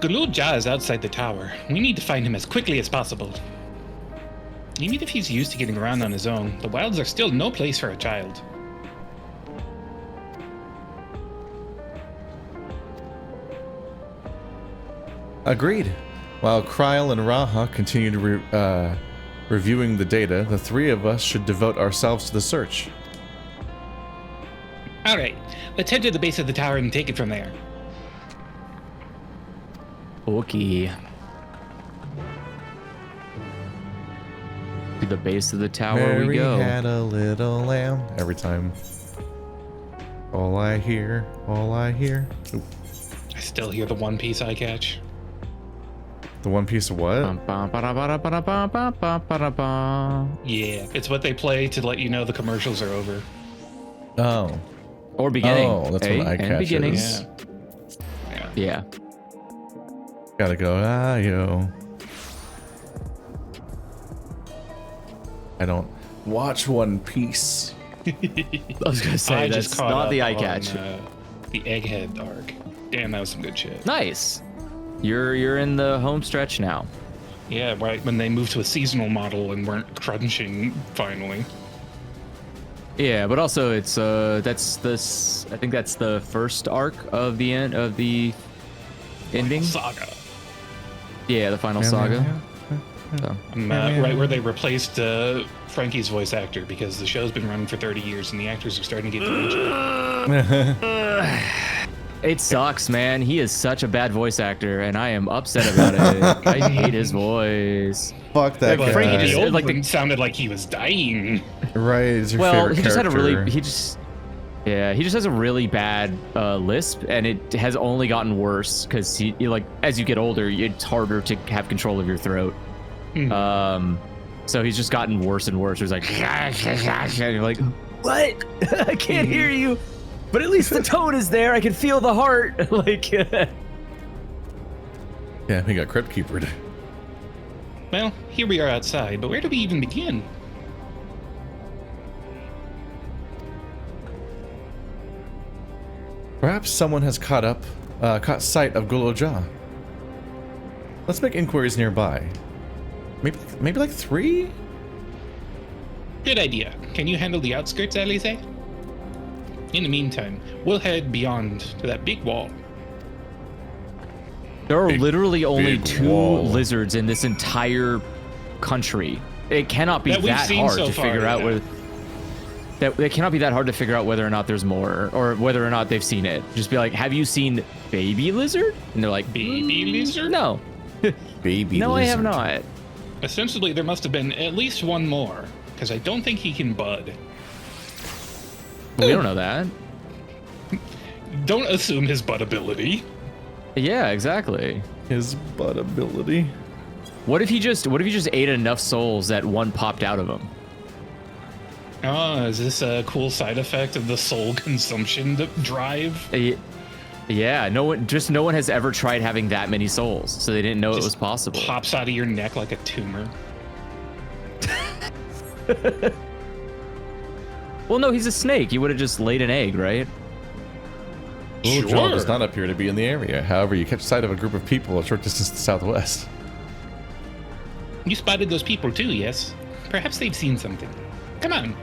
Garlean is outside the tower. We need to find him as quickly as possible. Even if he's used to getting around on his own, the wilds are still no place for a child. Agreed. While Kryl and Raha continue to reviewing the data, the three of us should devote ourselves to the search. Alright, let's head to the base of the tower and take it from there. Okay. To the base of the tower Mary we go. had a little lamb. Every time. All I hear. Ooh. I still hear the one piece I catch. The one piece of what? Yeah, it's what they play to let you know the commercials are over. Oh. Or beginning. Oh, that's what I catch. Beginnings. Yeah. Gotta go. Yo. I don't watch One Piece. I was gonna say that's not the eye catch. The Egghead arc. Damn, that was some good shit. Nice. You're in the home stretch now. Yeah, right when they moved to a seasonal model and weren't crunching finally. Yeah, but also it's that's this. I think that's the first arc of the end of the ending saga. Yeah, the final saga. So. Right where they replaced Frankie's voice actor because the show's been running for 30 years and the actors are starting to get dementia. It sucks, man. He is such a bad voice actor, and I am upset about it. I hate his voice. Fuck that guy. Frankie just like sounded like he was dying. Right. Is your well, favorite he just character. had a really. He just has a really bad lisp, and it has only gotten worse because he like as you get older, it's harder to have control of your throat. So he's just gotten worse and worse. He's like, and you're like, what? I can't hear you. But at least the tone is there. I can feel the heart. Like, yeah, he got Crypt Keepered. Well, here we are outside, but where do we even begin? Perhaps someone has caught sight of Eorzea. Let's make inquiries nearby. Maybe like 3? Good idea. Can you handle the outskirts, Alize? In the meantime, we'll head beyond to that big wall. There are literally only 2 wall. lizards in this entire country. It cannot be that hard to figure out whether it cannot be that hard to figure out whether or not there's more or whether or not they've seen it. Just be like, have you seen baby lizard? And they're like, baby lizard? No. Baby no, lizard. I have not. Essentially, there must have been at least one more, because I don't think he can bud. We don't know that. Don't assume his bud ability. Yeah, exactly. His butt ability. What if he just ate enough souls that one popped out of him? Oh, is this a cool side effect of the soul consumption drive? Yeah, no one has ever tried having that many souls, so they didn't know it was possible. Pops out of your neck like a tumor. Well, no, he's a snake. He would have just laid an egg, right? Eorzea does not appear to be in the area. However, you catch sight of a group of people a short distance to the southwest. You spotted those people too, yes? Perhaps they've seen something. Come on.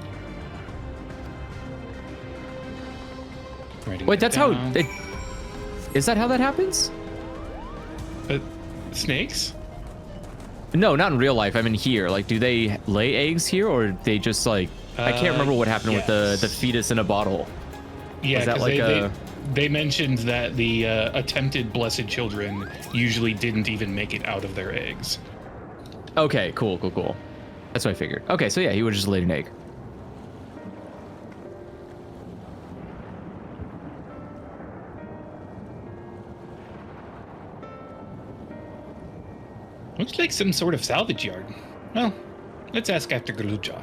Wait, that's how... Is that how that happens? Snakes? No, not in real life. I mean here. Like, do they lay eggs here, or they just like... I can't remember what happened with the fetus in a bottle. Yeah, because like they mentioned that the attempted blessed children usually didn't even make it out of their eggs. Okay, cool. That's what I figured. Okay, so yeah, he would just laid an egg. Looks like some sort of salvage yard. Well, let's ask after Eorzea.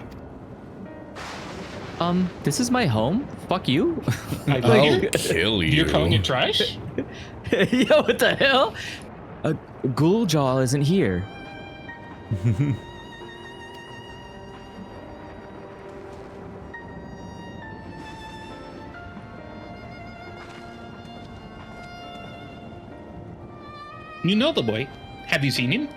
This is my home? Fuck you. I'll kill you. You're calling it trash? Yo, what the hell? Eorzea isn't here. You know the boy. Have you seen him?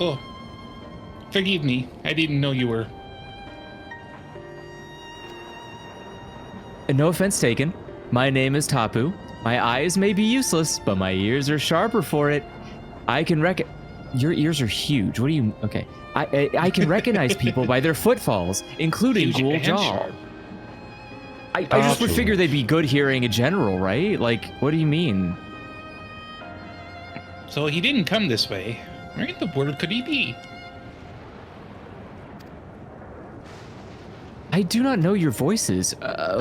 Oh, forgive me. I didn't know you were... No offense taken. My name is Tapu. My eyes may be useless, but my ears are sharper for it. I can Your ears are huge. What do you... Okay. I can recognize people by their footfalls, including Ghoul Jaw. I just would figure they'd be good hearing in general, right? Like, what do you mean? So he didn't come this way. Where in the world could he be? I do not know your voices.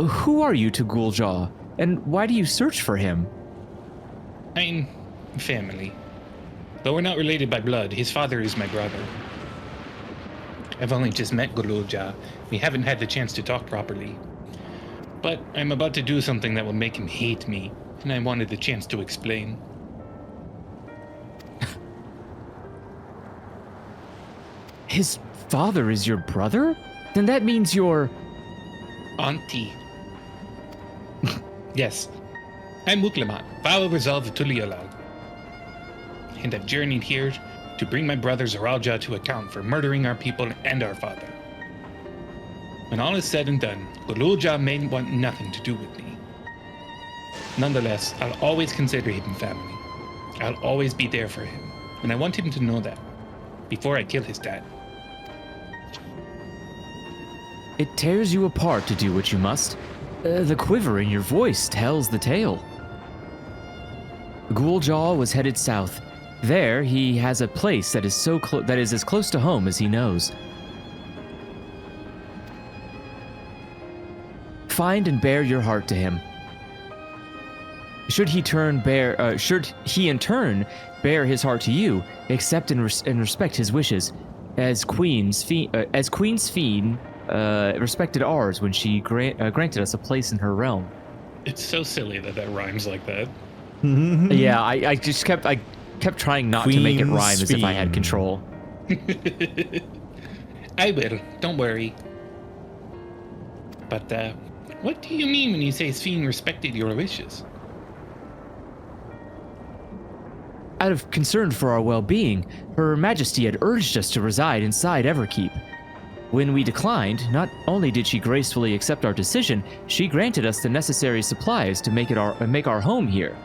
Who are you to Ghoul Jaw? And why do you search for him? I'm family. Though we're not related by blood, his father is my brother. I've only just met Guluja. We haven't had the chance to talk properly. But I'm about to do something that will make him hate me, and I wanted the chance to explain. His father is your brother? Then that means you're... Auntie. Yes. I'm Muklamat, Vow of Resolve of Tuliolal. And I've journeyed here to bring my brother Zaralja to account for murdering our people and our father. When all is said and done, Gululja may want nothing to do with me. Nonetheless, I'll always consider him family. I'll always be there for him, and I want him to know that, before I kill his dad. It tears you apart to do what you must. The quiver in your voice tells the tale. Ghoul Jaw was headed south. There, he has a place that is as close to home as he knows. Find and bear your heart to him. Should he in turn bear his heart to you, accept and respect his wishes, as Queen's Fiend respected ours when she granted us a place in her realm. It's so silly that rhymes like that. Yeah, I kept trying not to make it rhyme as if I had control. I will, don't worry. But, what do you mean when you say Sphene respected your wishes? Out of concern for our well-being, Her Majesty had urged us to reside inside Everkeep. When we declined, not only did she gracefully accept our decision, she granted us the necessary supplies to make our home here.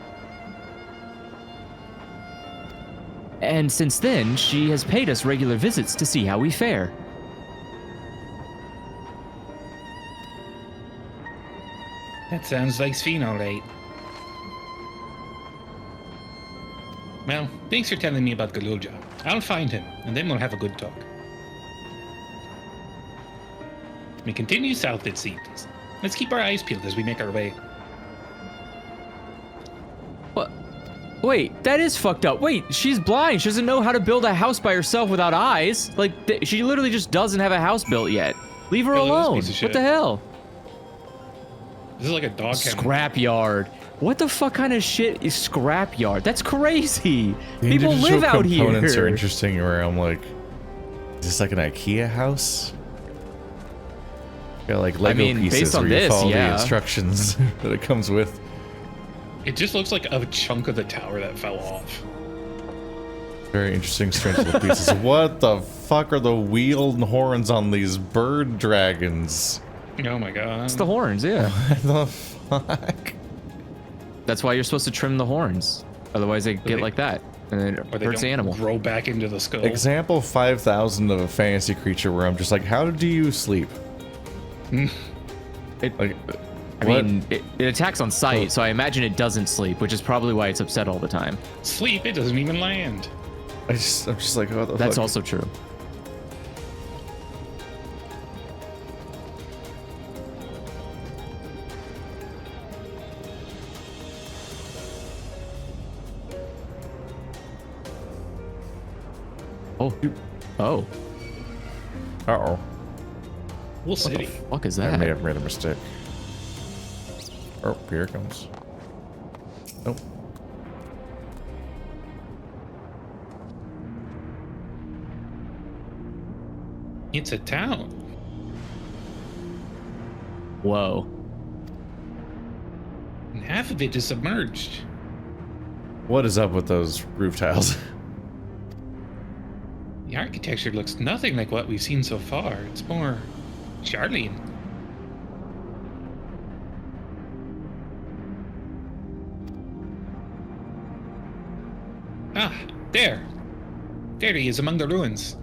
And since then, she has paid us regular visits to see how we fare. That sounds like Sphene, all right. Well, thanks for telling me about Gululja. I'll find him, and then we'll have a good talk. We continue south, it seems. Let's keep our eyes peeled as we make our way. What? Wait, that is fucked up. Wait, she's blind. She doesn't know how to build a house by herself without eyes. Like, she literally just doesn't have a house built yet. Leave her alone. What the hell? This is like a dog kennel. Scrapyard. What the fuck kind of shit is scrapyard? That's crazy. People live out here. Components are interesting where I'm like, is this like an IKEA house? Got like Lego pieces based on where you this, follow yeah. the instructions that it comes with. It just looks like a chunk of the tower that fell off. Very interesting, strange little pieces. What the fuck are the wheeled horns on these bird dragons? Oh my god. It's the horns, yeah. What the fuck? That's why you're supposed to trim the horns. Otherwise they get like that. And then it hurts the animal. Grow back into the skull. Example 5,000 of a fantasy creature where I'm just like, how do you sleep? Mean, it attacks on sight, so I imagine it doesn't sleep, which is probably why it's upset all the time. Sleep, it doesn't even land. I'm just like, what the That's fuck? also true. Oh. Oh. Uh-oh. We'll What the see. fuck is I that? may have made a mistake. Oh, here it comes. Nope. It's a town. Whoa. And half of it is submerged. What is up with those roof tiles? The architecture looks nothing like what we've seen so far. It's more Garlean. Ah, there. There he is among the ruins.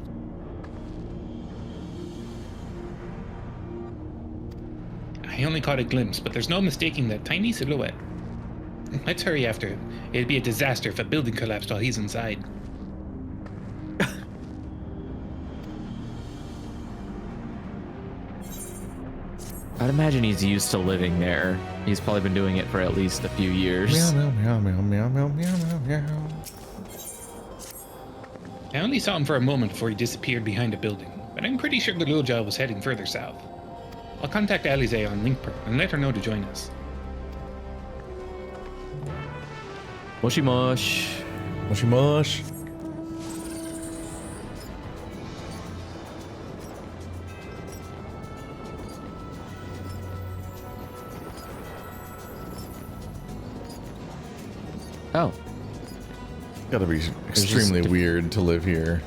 I only caught a glimpse, but there's no mistaking that tiny silhouette. Let's hurry after him. It'd be a disaster if a building collapsed while he's inside. I'd imagine he's used to living there. He's probably been doing it for at least a few years. Meow, meow, meow, meow, meow, meow, meow, meow. I only saw him for a moment before he disappeared behind a building, but I'm pretty sure Galulja was heading further south. I'll contact Eorzea on Linkper and let her know to join us. Mushy mush. Mushy mush. Oh. Gotta be extremely weird to live here.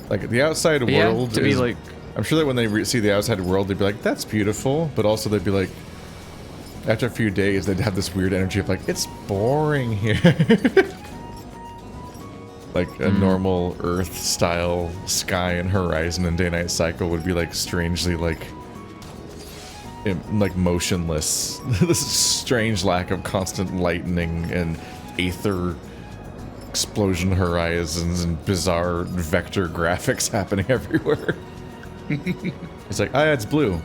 Like, the outside world to be is, like... I'm sure that when they see the outside world, they'd be like, that's beautiful. But also they'd be like, after a few days, they'd have this weird energy of like, it's boring here. Like a normal Earth-style sky and horizon and day-night cycle would be like strangely like motionless. This strange lack of constant lightning and aether explosion horizons and bizarre vector graphics happening everywhere. It's like, oh yeah, it's blue.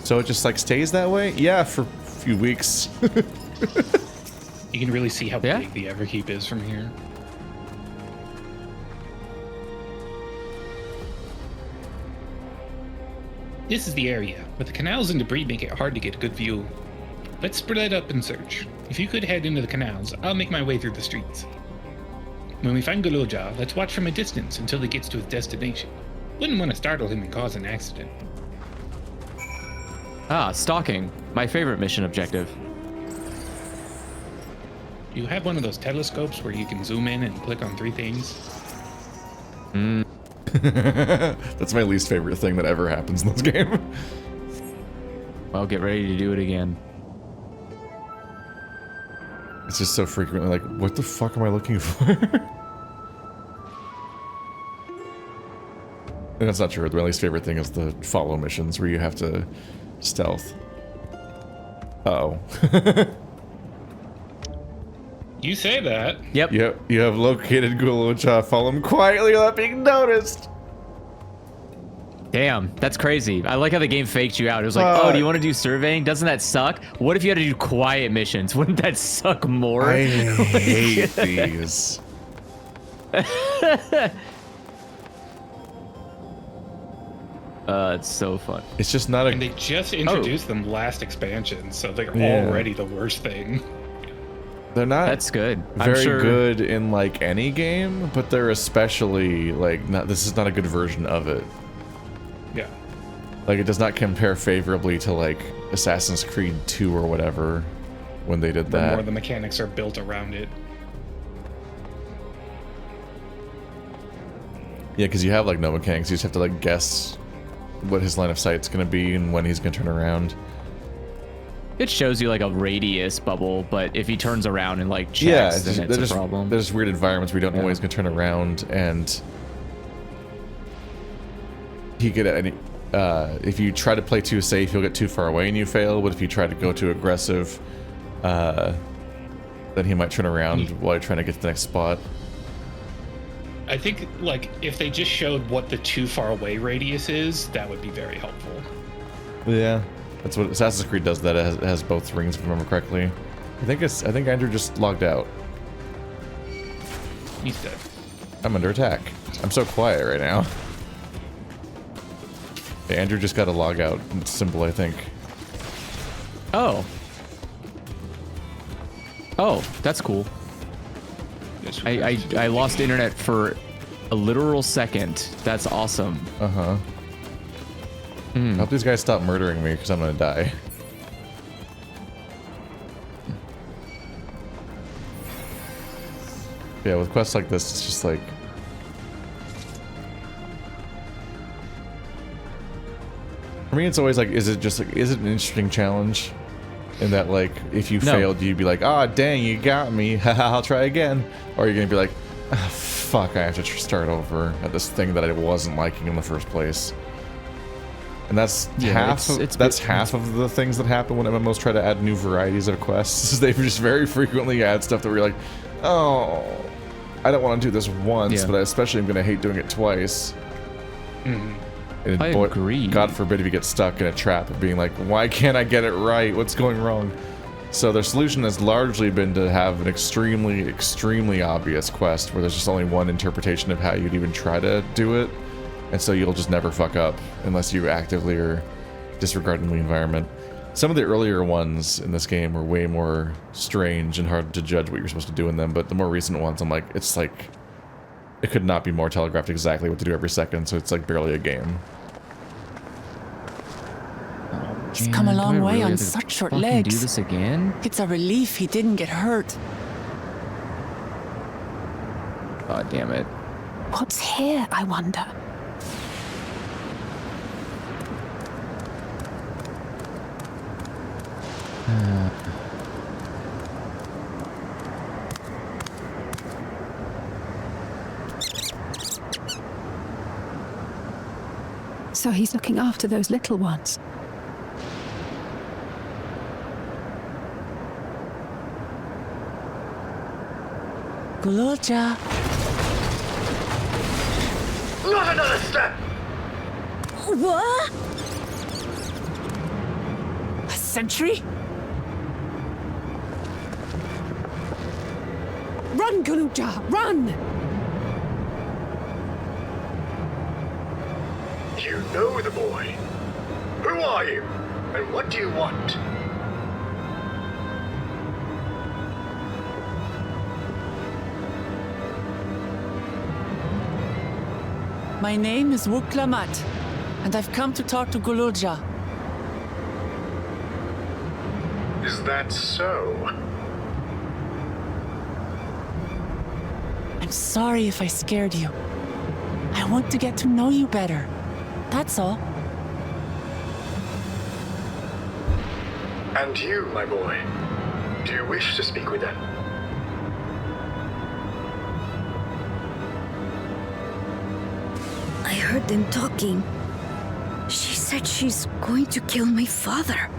So it just like stays that way? Yeah, for a few weeks. You can really see how big the Everkeep is from here. This is the area, but the canals and debris make it hard to get a good view. Let's split up and search. If you could head into the canals, I'll make my way through the streets. When we find Galulja, let's watch from a distance until he gets to his destination. Wouldn't want to startle him and cause an accident. Ah, stalking. My favorite mission objective. Do you have one of those telescopes where you can zoom in and click on 3 things? That's my least favorite thing that ever happens in this game. Well, get ready to do it again. It's just so frequently like, what the fuck am I looking for? And that's not true. My least favorite thing is the follow missions where you have to stealth. Uh-oh. You say that. Yep. You have located Galulja. Follow him quietly without being noticed. Damn, that's crazy. I like how the game faked you out. It was like, oh, do you want to do surveying? Doesn't that suck? What if you had to do quiet missions? Wouldn't that suck more? I hate these. It's so fun. It's just not a... And they just introduced them last expansion, so they're already the worst thing. They're not That's good. very good in like any game, but they're especially like this is not a good version of it. Yeah. Like it does not compare favorably to like Assassin's Creed 2 or whatever when they did that. The more the mechanics are built around it. Yeah, because you have like no mechanics. You just have to like guess what his line of sight's gonna be and when he's gonna turn around. It shows you like a radius bubble, but if he turns around and like checks, then it's a problem. There's weird environments where you don't know when he's gonna turn around, and he could if you try to play too safe, he'll get too far away and you fail. But if you try to go too aggressive, then he might turn around while you're trying to get to the next spot. I think, like, if they just showed what the too far away radius is, that would be very helpful. Yeah, that's what Assassin's Creed does. That it has both rings, if I remember correctly. I think Andrew just logged out. He's dead. I'm under attack. I'm so quiet right now. Okay, Andrew just got a log out symbol, I think. Oh. Oh, that's cool. I lost internet for a literal second. That's awesome. Uh-huh. I hope these guys stop murdering me because I'm gonna die. Yeah, with quests like this, it's just like... For me, it's always like, is it an interesting challenge? In that, like, if you failed, you'd be like, ah, dang, you got me. Haha, I'll try again. Or you're gonna be like, ah, fuck, I have to start over at this thing that I wasn't liking in the first place. And that's half of the things that happen when MMOs try to add new varieties of quests. They just very frequently add stuff that we're like, oh, I don't want to do this once, but I especially am gonna hate doing it twice. Mm-hmm. And I agree. God forbid if you get stuck in a trap of being like, why can't I get it right? What's going wrong? So their solution has largely been to have an extremely, extremely obvious quest where there's just only one interpretation of how you'd even try to do it. And so you'll just never fuck up unless you actively are disregarding the environment. Some of the earlier ones in this game were way more strange and hard to judge what you're supposed to do in them, but the more recent ones, I'm like, it's like, it could not be more telegraphed exactly what to do every second, so it's like barely a game. He's come a long way on such short legs. Do this again? It's a relief he didn't get hurt. God damn it. What's here, I wonder? So he's looking after those little ones. Gulolja. Not another step! What? A sentry? Run, Gulolja, run! You know the boy. Who are you? And what do you want? My name is Wuklamat, and I've come to talk to Gulolja. Is that so? I'm sorry if I scared you. I want to get to know you better. That's all. And you, my boy, do you wish to speak with them? I heard them talking. She said she's going to kill my father.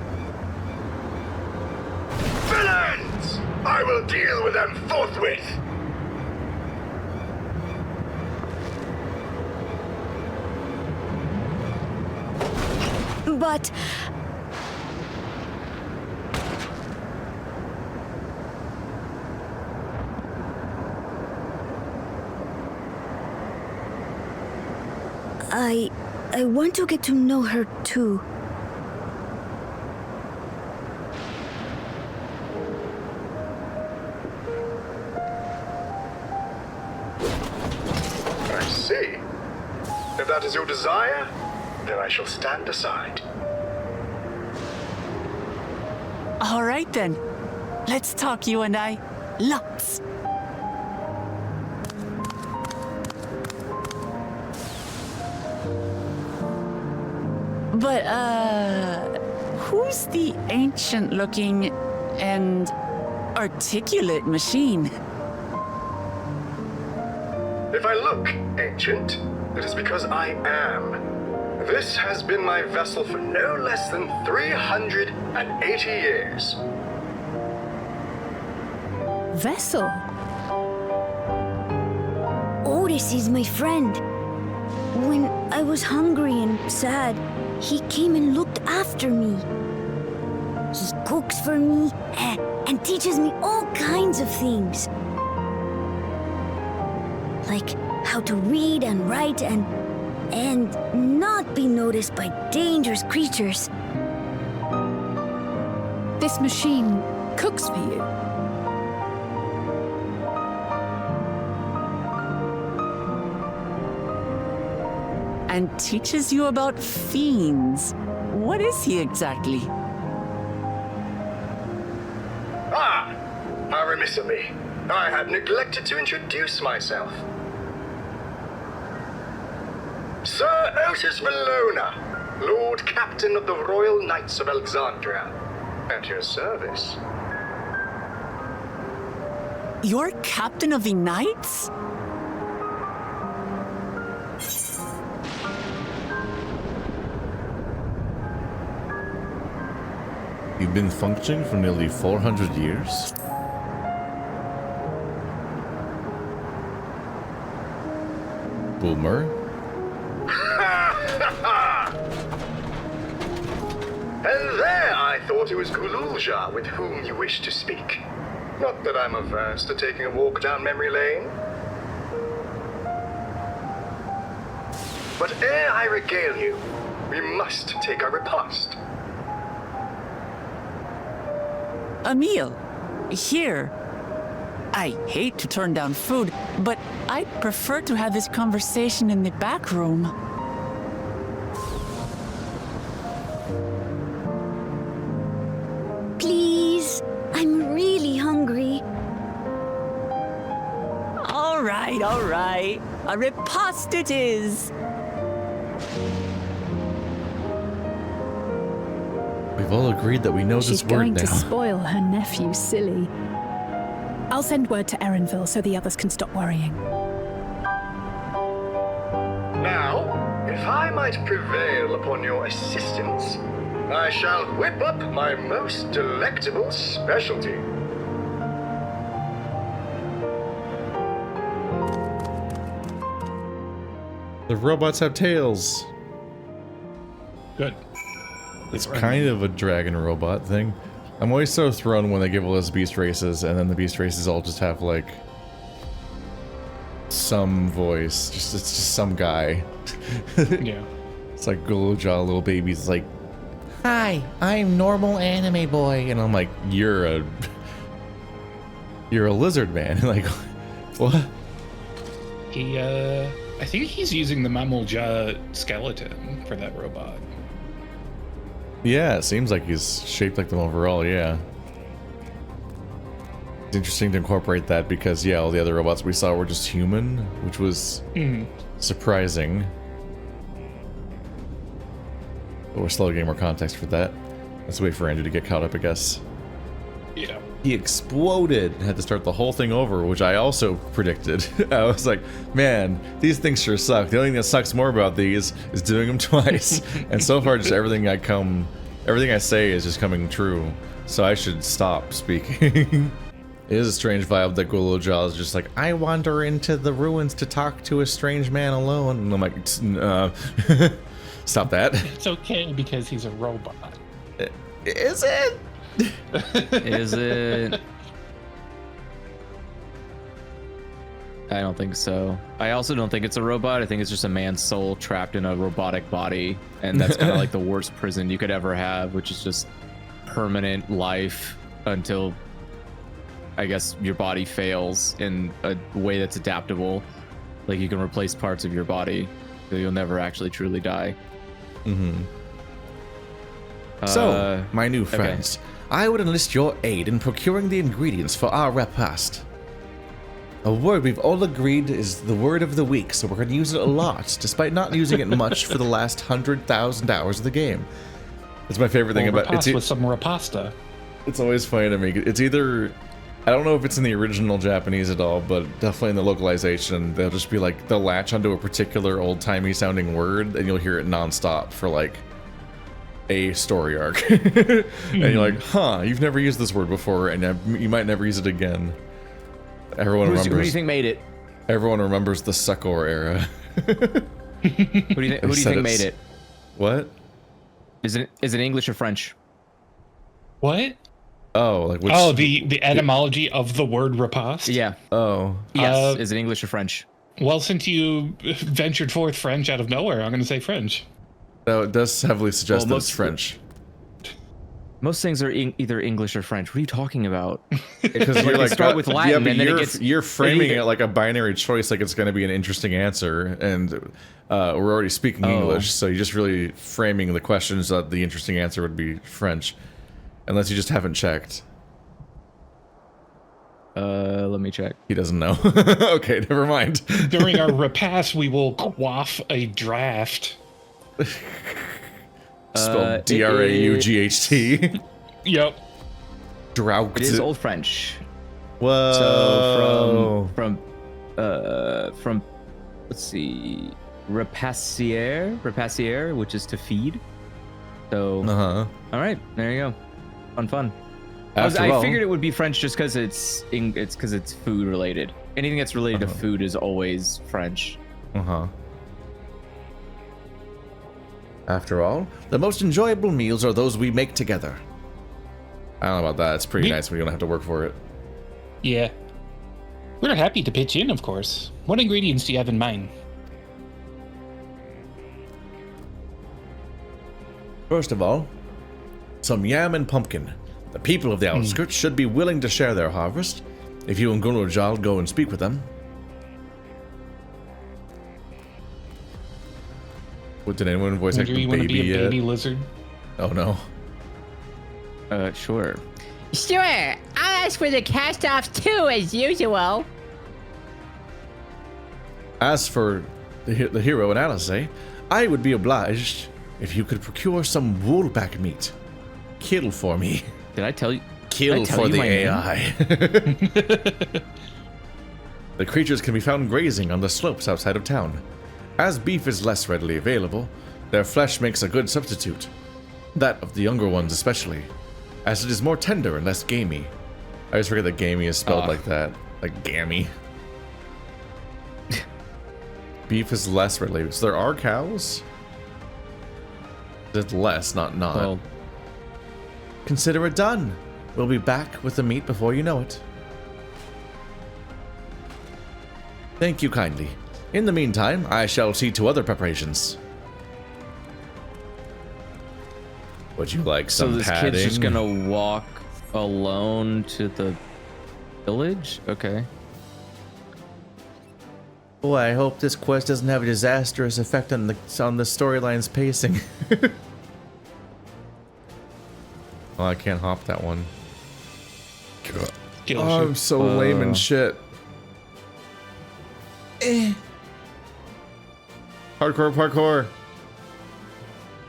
Villains! I will deal with them forthwith! But... I want to get to know her too. I see. If that is your desire, then I shall stand aside. All right then. Let's talk, you and I. Lots. But, who's the ancient-looking and articulate machine? If I look ancient, it is because I am. This has been my vessel for no less than 380 years. Vessel? Otis is my friend. When I was hungry and sad, he came and looked after me. He cooks for me and teaches me all kinds of things. Like how to read and write and not be noticed by dangerous creatures. This machine cooks for you? and teaches you about fiends. What is he exactly? Ah! How remiss of me. I had neglected to introduce myself. Sir Otis Valona, Lord Captain of the Royal Knights of Alexandria. At your service. You're captain of the knights? You've been functioning for nearly 400 years? Boomer? And there I thought it was Gululja with whom you wished to speak. Not that I'm averse to taking a walk down memory lane. But ere I regale you, we must take our repast. A meal. Here. I hate to turn down food, but I'd prefer to have this conversation in the back room. Please, I'm really hungry. All right. A repast it is. We've all agreed that we know She's this word going now. to spoil her nephew silly. I'll send word to Erenville so the others can stop worrying. Now, if I might prevail upon your assistance, I shall whip up my most delectable specialty. The robots have tails. Good. It's kind of a dragon robot thing. I'm always so thrown when they give all those beast races, and then the beast races all just have like some voice. It's just some guy. Yeah. It's like Gululja, little babies. It's like, hi, I'm normal anime boy, and I'm like, you're a lizard man. Like, what? I think he's using the mammal jaw skeleton for that robot. Yeah, it seems like he's shaped like them overall, yeah. It's interesting to incorporate that because, yeah, all the other robots we saw were just human, which was surprising. But we're still getting more context for that. Let's wait for Andrew to get caught up, I guess. Yeah. He exploded and had to start the whole thing over, which I also predicted. I was like, man, these things sure suck. The only thing that sucks more about these is doing them twice. And so far, just everything I say is just coming true. So I should stop speaking. It is a strange vibe that Gululja is just like, I wander into the ruins to talk to a strange man alone. And I'm like, stop that. It's okay because he's a robot. Is it? Is it? I don't think so. I also don't think it's a robot. I think it's just a man's soul trapped in a robotic body. And that's kind of like the worst prison you could ever have, which is just permanent life until, I guess, your body fails in a way that's adaptable. Like you can replace parts of your body, so you'll never actually truly die. Mm-hmm. So, my new friends, I would enlist your aid in procuring the ingredients for our repast. A word we've all agreed is the word of the week, so we're going to use it a lot, despite not using it much for the last 100,000 hours of the game. It's my favorite thing about it. With some rapasta. It's always funny to me. It's either, I don't know if it's in the original Japanese at all, but definitely in the localization, they'll just be like, they'll latch onto a particular old-timey sounding word, and you'll hear it nonstop for like a story arc. And you're like, huh, you've never used this word before, and you might never use it again. Everyone remembers. Who do you think made it? Everyone remembers the Succor era. Who do you think made it? What? Is it English or French? What? Oh, like which? Oh, the etymology of the word repast? Yeah. Oh. Yes. Is it English or French? Well, since you ventured forth French out of nowhere, I'm going to say French. No, it does heavily suggest that it's French. Most things are either English or French. What are you talking about? Because you're like, start with Latin, but and then you're framing it like a binary choice, like it's going to be an interesting answer, and we're already speaking English, so you're just really framing the questions that the interesting answer would be French, unless you just haven't checked. Let me check. He doesn't know. Okay, never mind. During our repast, we will quaff a draft. Spelled D-R-A-U-G-H-T. Yep. Drought. It is Old French. Whoa. So from let's see, rapacier, which is to feed. So all right, there you go. Fun. I figured it would be French just because it's food related. Anything that's related to food is always French. After all, the most enjoyable meals are those we make together. I don't know about that. It's pretty nice when you don't have to work for it. Yeah. We're happy to pitch in, of course. What ingredients do you have in mind? First of all, some yam and pumpkin. The people of the outskirts should be willing to share their harvest. If you and Gunrojal go and speak with them. What, did anyone voice act Do you want to be a baby lizard? Oh no. Sure. Sure. I'll ask for the cast-offs too, as usual. As for the hero and Eorzea, I would be obliged if you could procure some woolback meat. Kill for me. Did I tell you? Kill for the AI. The creatures can be found grazing on the slopes outside of town. As beef is less readily available, their flesh makes a good substitute. That of the younger ones especially, as it is more tender and less gamey. I always forget that gamey is spelled like that, like gammy. Beef is less readily. So there are cows? It's less, not. Well, consider it done. We'll be back with the meat before you know it. Thank you kindly. In the meantime, I shall see to other preparations. Would you like some So this padding? kid's just gonna walk alone to the village? Okay. Boy, I hope this quest doesn't have a disastrous effect on the storyline's pacing. Oh, I can't hop that one. Oh, I'm so lame and shit. Hardcore parkour.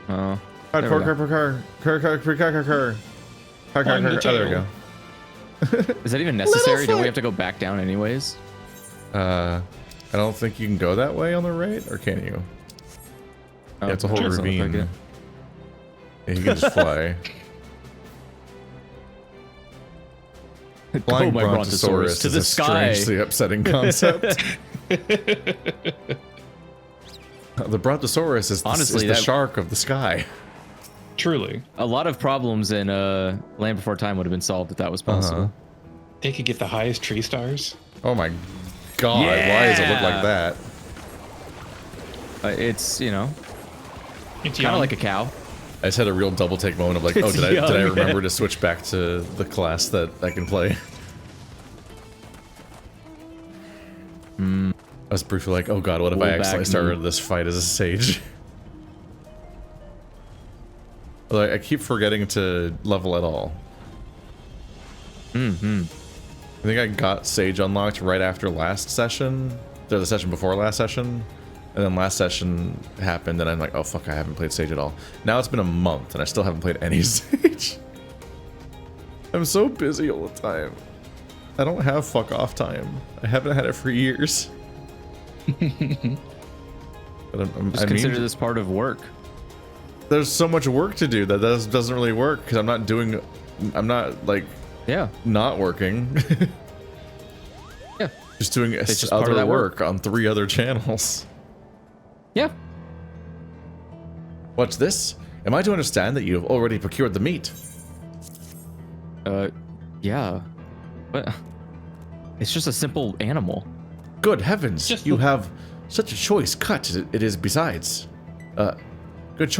Oh. Hardcore parkour. Oh, there we go. Is that even necessary? Don't we have to go back down anyways? I don't think you can go that way on the right, or can you? Oh, Yeah, it's a whole doesn't look ravine. like it. Yeah, you can just fly. Flying my Brontosaurus to is the a sky. strangely upsetting concept. The Brontosaurus is Honestly, the shark of the sky. Truly. A lot of problems in Land Before Time would have been solved if that was possible. They could get the highest tree stars. Oh my god, why does it look like that? It's, you know, It's kind of young. like a cow. I just had a real double take moment of like, oh, It's did I young. remember to switch back to the class that I can play? I was briefly like, oh god, what if I accidentally started this fight as a sage? Like, I keep forgetting to level at all. I think I got Sage unlocked right after last session. Or the session before last session. And then last session happened, and I'm like, oh fuck, I haven't played Sage at all. Now it's been a month, and I still haven't played any Sage. I'm so busy all the time. I don't have fuck off time. I haven't had it for years. But Just consider this part of work. There's so much work to do that doesn't really work, because I'm not like not working. Yeah. Just doing just part of other that work on 3 other channels. Yeah. What's this? Am I to understand that you have already procured the meat? Yeah. But it's just a simple animal. Good heavens, you have such a choice cut it is besides. Good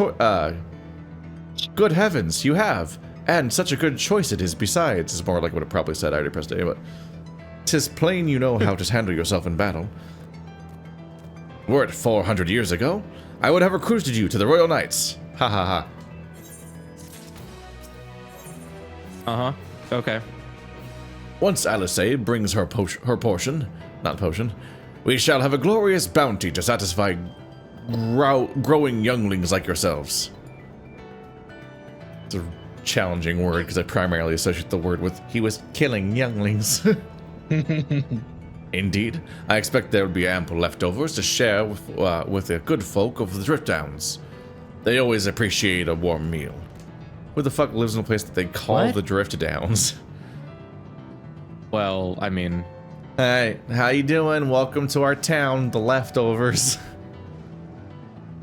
heavens, you have. And such a good choice it is besides, is more like what it probably said. I already pressed A, but 'tis plain you know how to handle yourself in battle. Were it 400 years ago, I would have recruited you to the Royal Knights. Ha ha ha. Uh-huh. Okay. Once Alice brings her portion, not potion, we shall have a glorious bounty to satisfy growing younglings like yourselves. It's a challenging word because I primarily associate the word with he was killing younglings. Indeed, I expect there will be ample leftovers to share with the good folk of the Drift Downs. They always appreciate a warm meal. Who the fuck lives in a place that they call the Drift Downs? Well, I mean... Hey, how you doing? Welcome to our town, the Leftovers.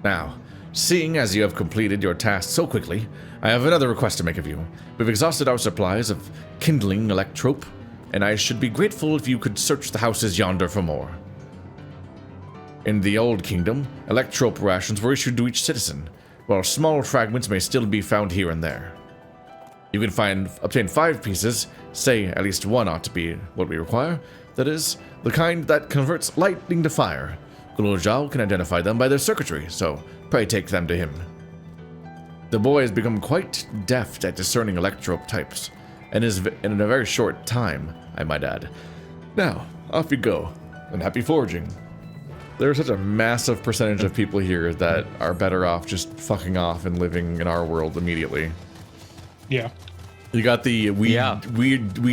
Now, seeing as you have completed your task so quickly, I have another request to make of you. We've exhausted our supplies of kindling electrope, and I should be grateful if you could search the houses yonder for more. In the Old Kingdom, electrope rations were issued to each citizen, while small fragments may still be found here and there. You can obtain 5 pieces, say at least 1 ought to be what we require, that is, the kind that converts lightning to fire. Gulojal can identify them by their circuitry, so pray take them to him. The boy has become quite deft at discerning electrope types, and is in a very short time, I might add. Now, off you go, and happy foraging. There's such a massive percentage of people here that are better off just fucking off and living in our world immediately. Yeah. You got the we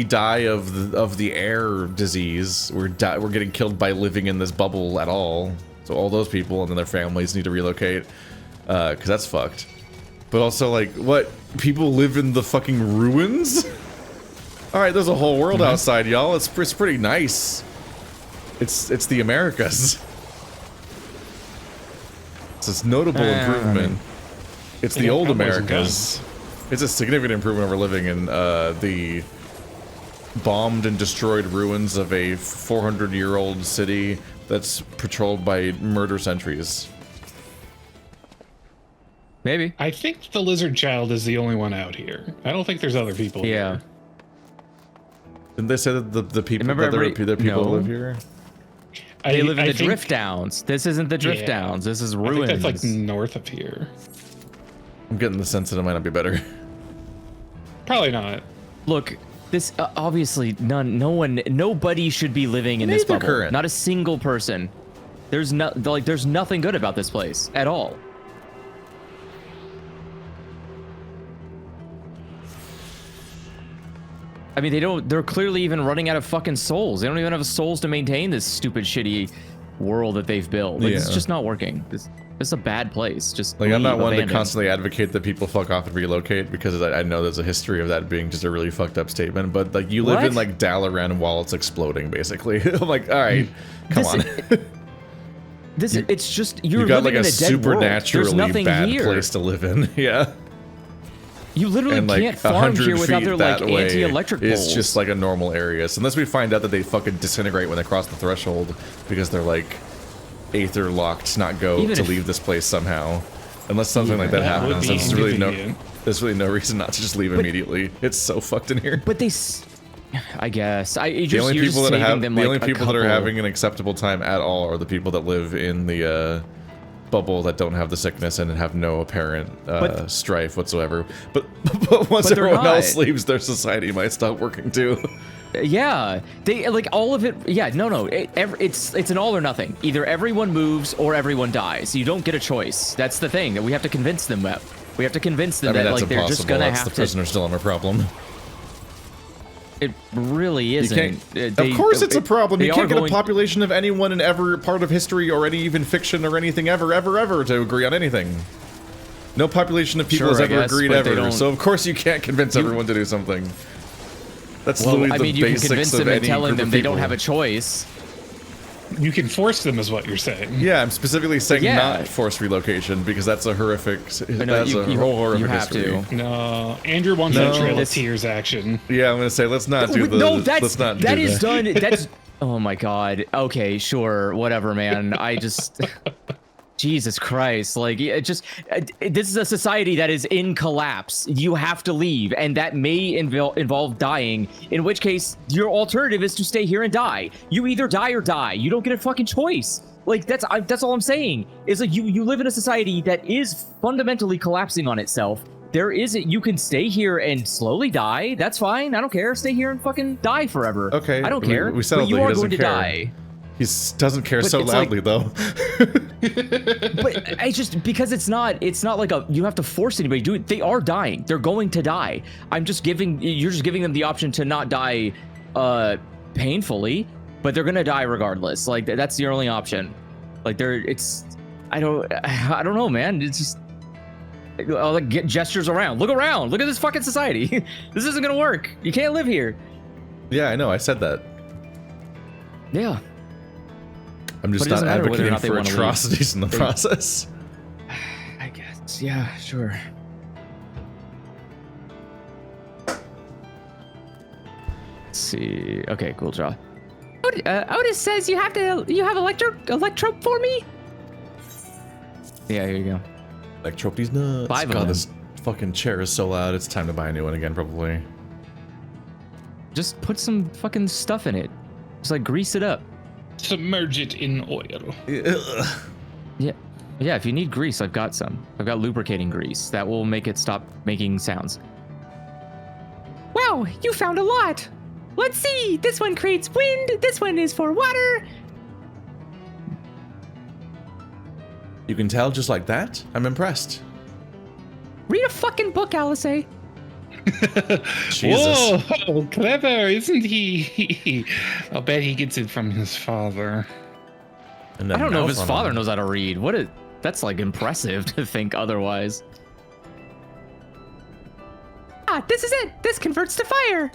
die of the air disease. We're getting killed by living in this bubble at all. So all those people and then their families need to relocate, because that's fucked. But also, like, what? People live in the fucking ruins? All right, there's a whole world outside, y'all. It's pretty nice. It's the Americas. It's this notable improvement. It's the old Americas. It's a significant improvement over living in the bombed and destroyed ruins of a 400-year-old city that's patrolled by murder sentries. Maybe. I think the lizard child is the only one out here. I don't think there's other people here. Didn't they say that the people that live here? They live in the Drift Downs. This isn't the Drift Downs. This is ruins. I think that's like north of here. I'm getting the sense that it might not be better. Probably not. Look, this obviously nobody should be living in this bubble. Current. Not a single person. There's nothing good about this place at all. I mean, they're clearly even running out of fucking souls. They don't even have souls to maintain this stupid, shitty world that they've built. Like, it's just not working. This is a bad place. Just like, I'm not one to constantly advocate that people fuck off and relocate, because I know there's a history of that being just a really fucked up statement. But like, you live in like Dalaran while it's exploding, basically. I'm like, all right, come on. It's just you got like in a supernaturally bad here. place to live in. Yeah. You literally can't farm here without their like anti-electric poles. It's just like a normal area. So unless we find out that they fucking disintegrate when they cross the threshold because they're like aether locked to not go to leave this place somehow. Unless something like that happens, there's really no reason not to just leave immediately. It's so fucked in here. But I guess the only people that are having an acceptable time at all are the people that live in the bubble that don't have the sickness and have no apparent strife whatsoever. But once everyone else leaves, their society might stop working too. Yeah, they like all of it. Yeah, no, it's an all or nothing. Either everyone moves or everyone dies. You don't get a choice. That's the thing that we have to convince them of. We have to convince them that like they're just gonna have to. The prisoner's dilemma problem. It really isn't. Of course it's a problem. You can't get a population of anyone in every part of history or any even fiction or anything ever to agree on anything. No population of people has ever agreed ever. So of course you can't convince everyone to do something. That's literally the basics of any group of people. You can convince them and telling them they don't have a choice. You can force them, is what you're saying. Yeah, I'm specifically saying not forced relocation, because that's a horrific. That's a whole horrific history. No, Andrew wants that Trail of Tears action. Yeah, I'm gonna say let's not do the. No, that is done. That's. Oh my god. Okay, sure, whatever, man. I just. Jesus Christ. Like, this is a society that is in collapse. You have to leave, and that may involve dying, in which case your alternative is to stay here and die. You either die or die. You don't get a fucking choice. Like, that's all I'm saying. Is like you live in a society that is fundamentally collapsing on itself. You can stay here and slowly die. That's fine. I don't care. Stay here and fucking die forever. Okay. I don't care. We settled but you that he are doesn't going to care. die. He doesn't care so loudly, though. But I just, because it's not like you have to force anybody to do it. They are dying. They're going to die. You're just giving them the option to not die painfully, but they're going to die regardless. Like, that's the only option. Like, I don't know, man. It's just, I'll like get gestures around. Look around. Look at this fucking society. This isn't going to work. You can't live here. Yeah, I know. I said that. Yeah. I'm just not advocating for atrocities in the process. I guess. Yeah, sure. Let's see. Okay, cool job. Otis says you have electrope for me? Yeah, here you go. Electrope's nuts. 5 of God, them. this fucking chair is so loud. It's time to buy a new one again, probably. Just put some fucking stuff in it. Just like grease it up. Submerge it in oil. Yeah. Yeah, if you need grease, I've got some. I've got lubricating grease. That will make it stop making sounds. Wow, you found a lot. Let's see. This one creates wind. This one is for water. You can tell just like that? I'm impressed. Read a fucking book, Alice. Jesus. Whoa, clever, isn't he? I'll bet he gets it from his father. And I don't know if his mouth on father him. knows how to read. That's like impressive to think otherwise. Ah, this is it. This converts to fire.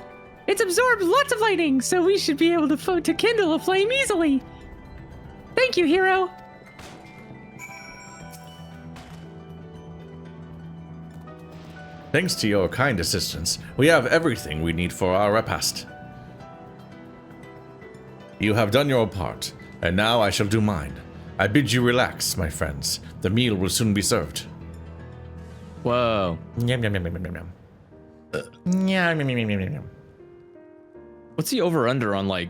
It's absorbed lots of lightning, so we should be able to kindle a flame easily. Thank you, hero. Thanks to your kind assistance, we have everything we need for our repast. You have done your part, and now I shall do mine. I bid you relax, my friends. The meal will soon be served. Whoa. Yum, yum, yum, yum, yum, yum. Yum, yum, yum, yum, yum, yum. What's the over-under on, like,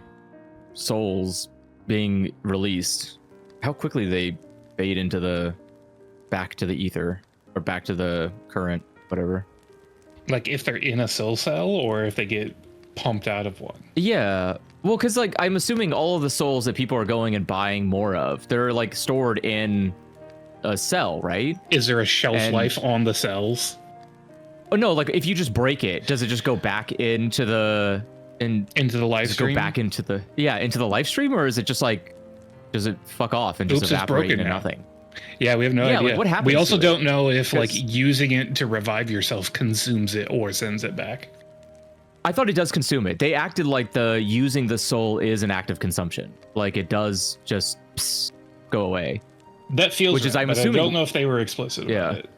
souls being released? How quickly they fade into back to the ether, or back to the current, whatever. Like if they're in a soul cell or if they get pumped out of one. Yeah. Well, because, like, I'm assuming all of the souls that people are going and buying more of, they're, like, stored in a cell, right? Is there a shelf life on the cells? Oh, no, like, if you just break it, does it just go back into the... into the live stream? Go back into the... Yeah, into the live stream? Or is it just, like... Does it fuck off and just Oops, evaporate it's broken into now. nothing? Yeah, we have no idea. Like, what happens we also to don't it? know if like 'Cause- using it to revive yourself consumes it or sends it back. I thought it does consume it. They acted like using the soul is an act of consumption. Like, it does just go away. That feels Which is, right, I'm but assuming- I don't know if they were explicit about it.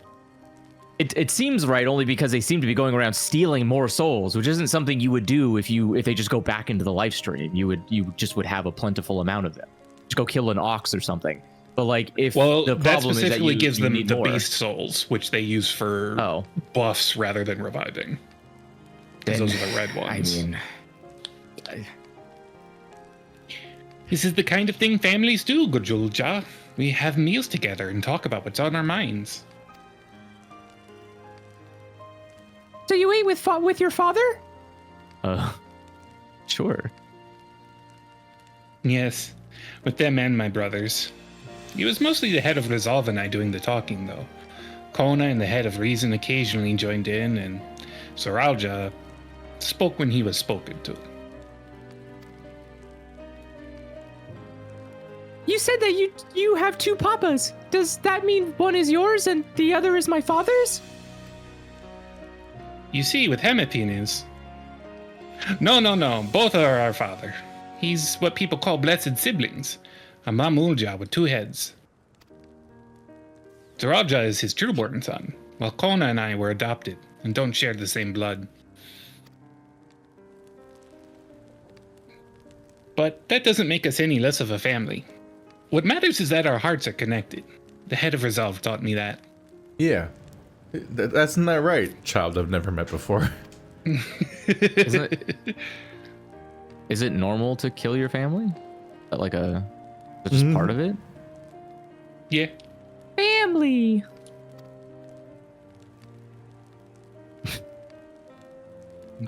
It seems right only because they seem to be going around stealing more souls, which isn't something you would do if they just go back into the live stream. You just would have a plentiful amount of them. Just go kill an ox or something. But like, if the that problem is that specifically you gives them need the more. beast souls, which they use for buffs rather than reviving. Because those are the red ones. I mean, This is the kind of thing families do, Gurjulja. We have meals together and talk about what's on our minds. So you ate with your father? Sure. Yes, with them and my brothers. He was mostly the head of Resolve and I doing the talking, though. Kona and the head of Reason occasionally joined in, and Soralja spoke when he was spoken to. You said that you have 2 papas. Does that mean one is yours and the other is my father's? You see, with Hemipine is... No. Both are our father. He's what people call blessed siblings. A Mamulja with 2 heads. Soralja is his trueborn son, while Kona and I were adopted and don't share the same blood. But that doesn't make us any less of a family. What matters is that our hearts are connected. The head of Resolve taught me that. Yeah. That's not right. Child I've never met before. Is it normal to kill your family? Like that's just part of it? Yeah. Family.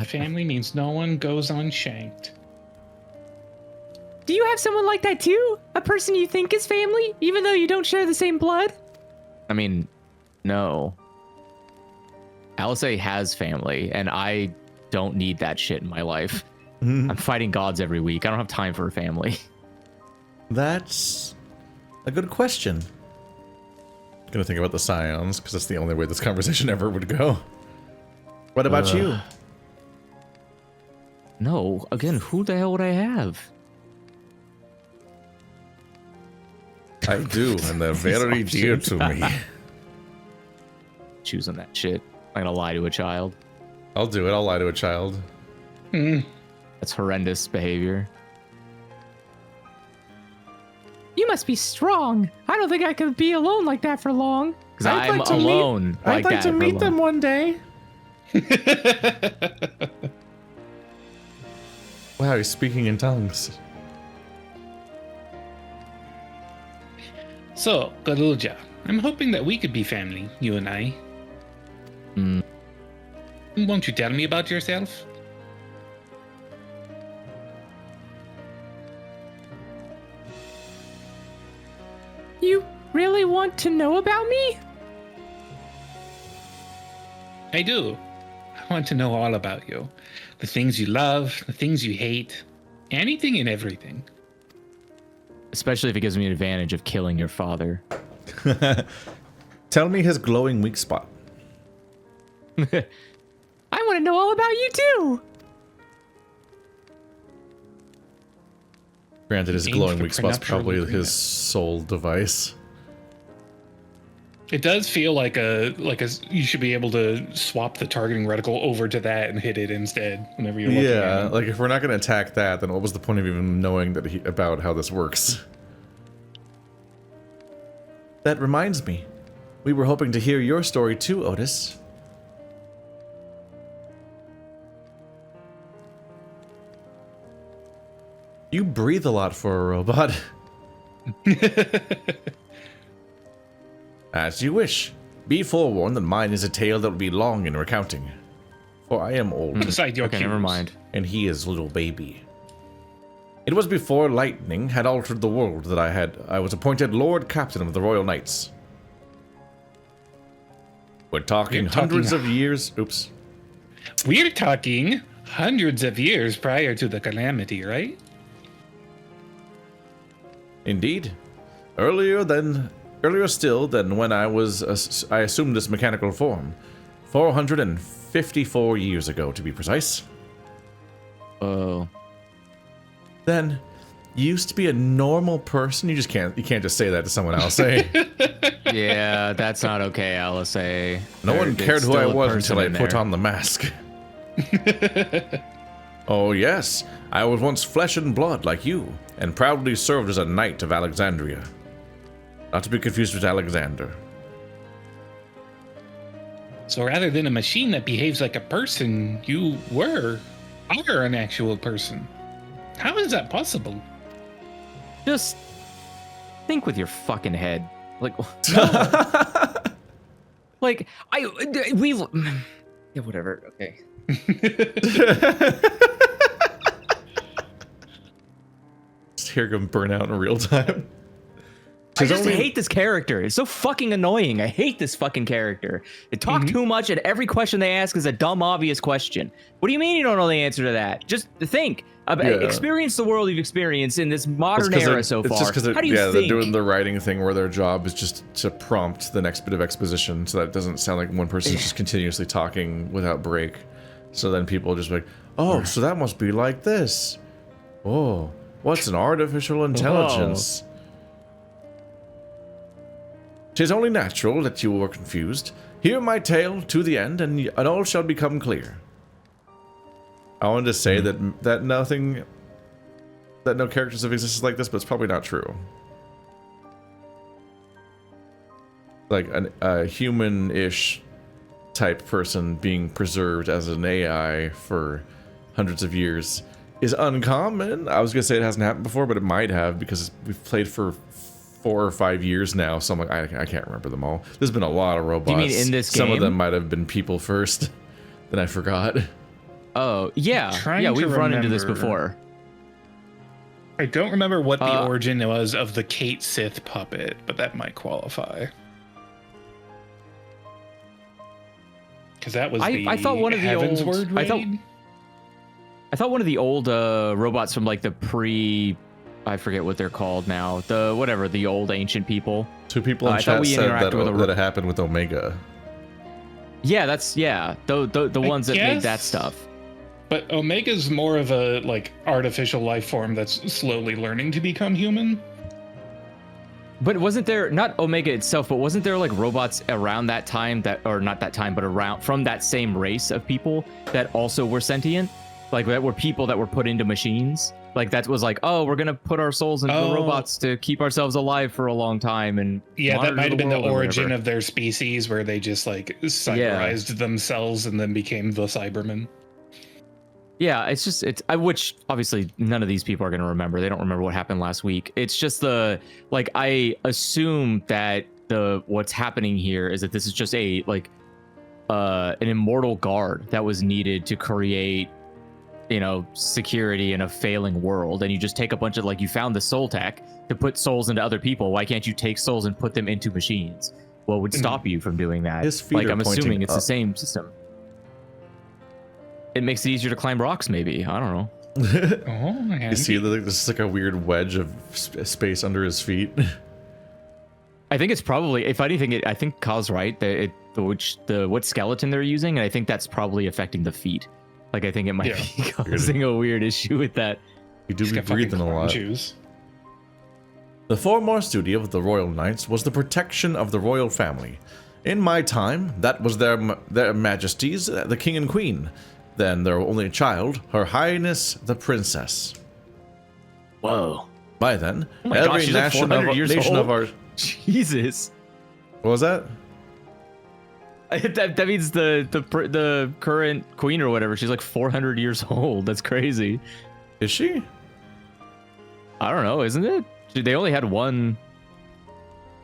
Family means no one goes unshanked. Do you have someone like that too? A person you think is family, even though you don't share the same blood? I mean, no. Alice has family, and I don't need that shit in my life. I'm fighting gods every week. I don't have time for a family. That's a good question. I'm gonna think about the Scions, because that's the only way this conversation ever would go. What about you? No, again, who the hell would I have? I do, and they're very dear to me. Choosing that shit. I'm gonna lie to a child. I'll do it. I'll lie to a child. That's horrendous behavior. You must be strong. I don't think I could be alone like that for long. Because I'm alone. I'd like to meet them one day. Wow, he's speaking in tongues. So, Garuja, I'm hoping that we could be family, you and I. Won't you tell me about yourself? You really want to know about me? I do. I want to know all about you. The things you love, the things you hate, anything and everything. Especially if it gives me an advantage of killing your father. Tell me his glowing weak spot. I want to know all about you too. Granted, his Aim glowing for weak spot's probably prenuptial his sole device. It does feel like you should be able to swap the targeting reticle over to that and hit it instead whenever you're looking at Yeah, it. like if we're not going to attack that, then what was the point of even knowing that about how this works? That reminds me. We were hoping to hear your story too, Otis. You breathe a lot for a robot. As you wish. Be forewarned that mine is a tale that will be long in recounting. For I am old. Beside your Okay, cues. never mind. And he is little baby. It was before lightning had altered the world that I was appointed Lord Captain of the Royal Knights. We're talking hundreds of years. Oops. We're talking hundreds of years prior to the calamity, right? Indeed. Earlier still than when I assumed this mechanical form. 454 years ago, to be precise. Oh. Then, you used to be a normal person. You can't just say that to someone else, eh? Yeah, that's not okay, Alice. No one cared who I was until I put on the mask. Oh yes, I was once flesh and blood like you, and proudly served as a knight of Alexandria. Not to be confused with Alexander. So rather than a machine that behaves like a person, you are an actual person. How is that possible? Just think with your fucking head. Like, like yeah, whatever. Okay. Just hear him burn out in real time. I just hate this character. It's so fucking annoying. I hate this fucking character. They talk too much, and every question they ask is a dumb, obvious question. What do you mean you don't know the answer to that? Just think. Experience the world you've experienced in this modern era so far. Just because How do you think? they're doing the writing thing where their job is just to prompt the next bit of exposition, so that it doesn't sound like one person is just continuously talking without break. So then people are just like, oh, so that must be like this. Oh, what's an artificial intelligence? Tis only natural that you were confused. Hear my tale to the end, and all shall become clear. I wanted to say that no characters have existed like this, but it's probably not true. like a human-ish type person being preserved as an AI for hundreds of years is uncommon. I was gonna say it hasn't happened before, but it might have because we've played for 4 or 5 years now. So I'm like, I can't remember them all. There's been a lot of robots. Do you mean in this game? Some of them might have been people first. Then I forgot. Oh yeah, yeah, we've run into this before. I don't remember what the origin was of the Kate Sith puppet, but that might qualify. Because that was I thought one of the old. I thought one of the old robots from like the I forget what they're called now. The old ancient people. 2 people in chat said that it happened with Omega. Yeah, the ones that made that stuff. But Omega's more of a like artificial life form that's slowly learning to become human. But wasn't there, not Omega itself, but wasn't there like robots around that time or not that time, but around from that same race of people that also were sentient? Like that were people that were put into machines? Like that was like, oh, we're going to put our souls into the robots to keep ourselves alive for a long time. And yeah, that might have been the origin of their species where they just like cyberized themselves and then became the Cybermen. Yeah, it's which obviously none of these people are going to remember. They don't remember what happened last week. It's just I assume that what's happening here is that this is just an immortal guard that was needed to create, security in a failing world. And you just take a bunch of, you found the soul tech to put souls into other people. Why can't you take souls and put them into machines? What would stop you from doing that? I'm assuming it's the same system. It makes it easier to climb rocks, maybe. I don't know. You see, this is like a weird wedge of space under his feet. I think it's probably, if anything, I think Kaz's right. What skeleton they're using, and I think that's probably affecting the feet. Like, I think it might be causing a weird issue with that. You do be breathing a lot. The foremost duty of the Royal Knights was the protection of the royal family. In my time, that was their majesties, the king and queen. Then their only child, Her Highness the Princess. Whoa. By then, every nation of our... Jesus. What was that? That means the current queen or whatever, she's like 400 years old. That's crazy. Is she? I don't know, isn't it? They only had one.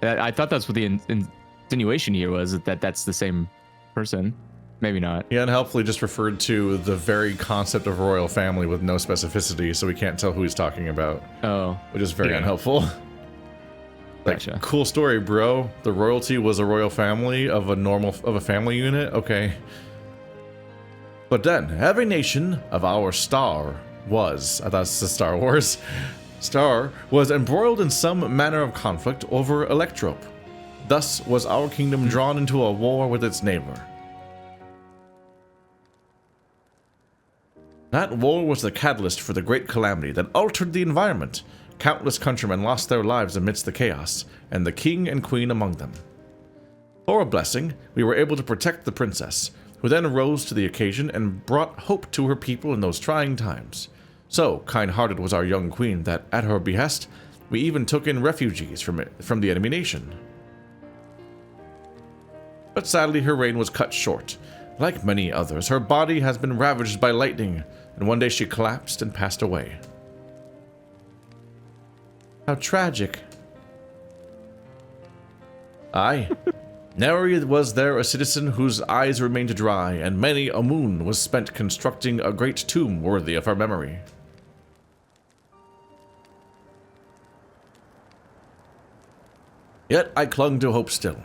I thought that's what the insinuation here was, that that's the same person. Maybe not. He unhelpfully just referred to the very concept of royal family with no specificity, so we can't tell who he's talking about. Oh. Which is very unhelpful. Gotcha. Cool story, bro. The royalty was a royal family of a family unit? Okay. But then, every nation of our star was, I thought it was Star Wars, was embroiled in some manner of conflict over Electrope. Thus was our kingdom drawn into a war with its neighbor. That war was the catalyst for the great calamity that altered the environment. Countless countrymen lost their lives amidst the chaos, and the king and queen among them. For a blessing, we were able to protect the princess, who then rose to the occasion and brought hope to her people in those trying times. So kind-hearted was our young queen that, at her behest, we even took in refugees from the enemy nation. But sadly, her reign was cut short. Like many others, her body has been ravaged by lightning, and one day she collapsed and passed away. How tragic. Aye. Nary was there a citizen whose eyes remained dry, and many a moon was spent constructing a great tomb worthy of her memory. Yet I clung to hope still.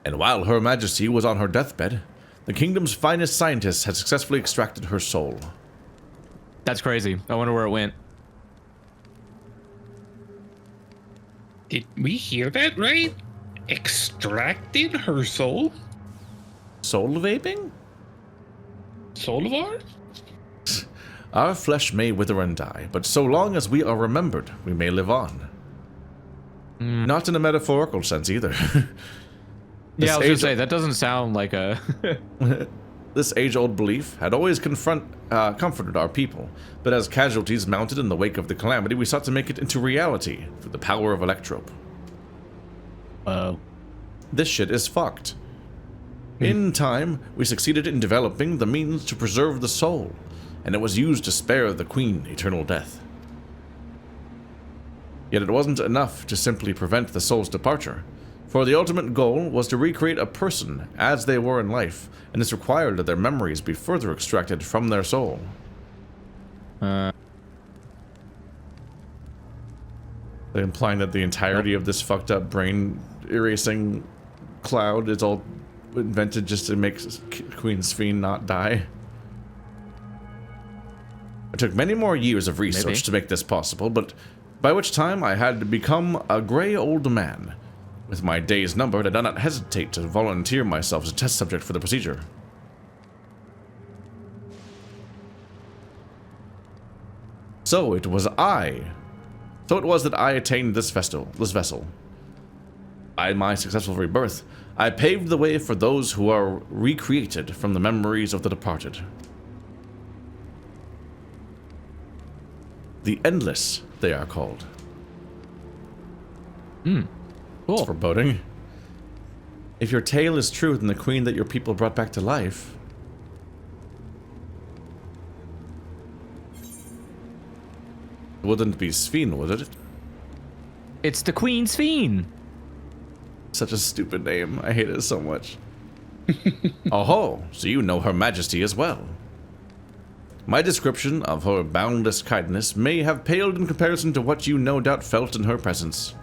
And while Her Majesty was on her deathbed, the kingdom's finest scientists had successfully extracted her soul. That's crazy. I wonder where it went. Did we hear that right? Extracted her soul? Soul vaping? Soul of ours? Our flesh may wither and die, but so long as we are remembered, we may live on. Not in a metaphorical sense either. Yeah, I was gonna say, that doesn't sound like a... This age-old belief had always comforted our people, but as casualties mounted in the wake of the calamity, we sought to make it into reality through the power of Electrope. this shit is fucked. In time, we succeeded in developing the means to preserve the soul, and it was used to spare the queen eternal death. Yet it wasn't enough to simply prevent the soul's departure, for the ultimate goal was to recreate a person as they were in life, and this required that their memories be further extracted from their soul. They're implying that the entirety of this fucked up brain erasing cloud is all invented just to make Queen Sphene not die. It took many more years of research to make this possible, but by which time I had become a grey old man. With my days numbered, I did not hesitate to volunteer myself as a test subject for the procedure. So it was that I attained this vessel. By my successful rebirth, I paved the way for those who are recreated from the memories of the departed. The Endless, they are called. Cool. It's foreboding. If your tale is true, then the queen that your people brought back to life... wouldn't be Sphene, would it? It's the Queen Sphene. Such a stupid name. I hate it so much. Oh, so you know Her Majesty as well. My description of her boundless kindness may have paled in comparison to what you no doubt felt in her presence.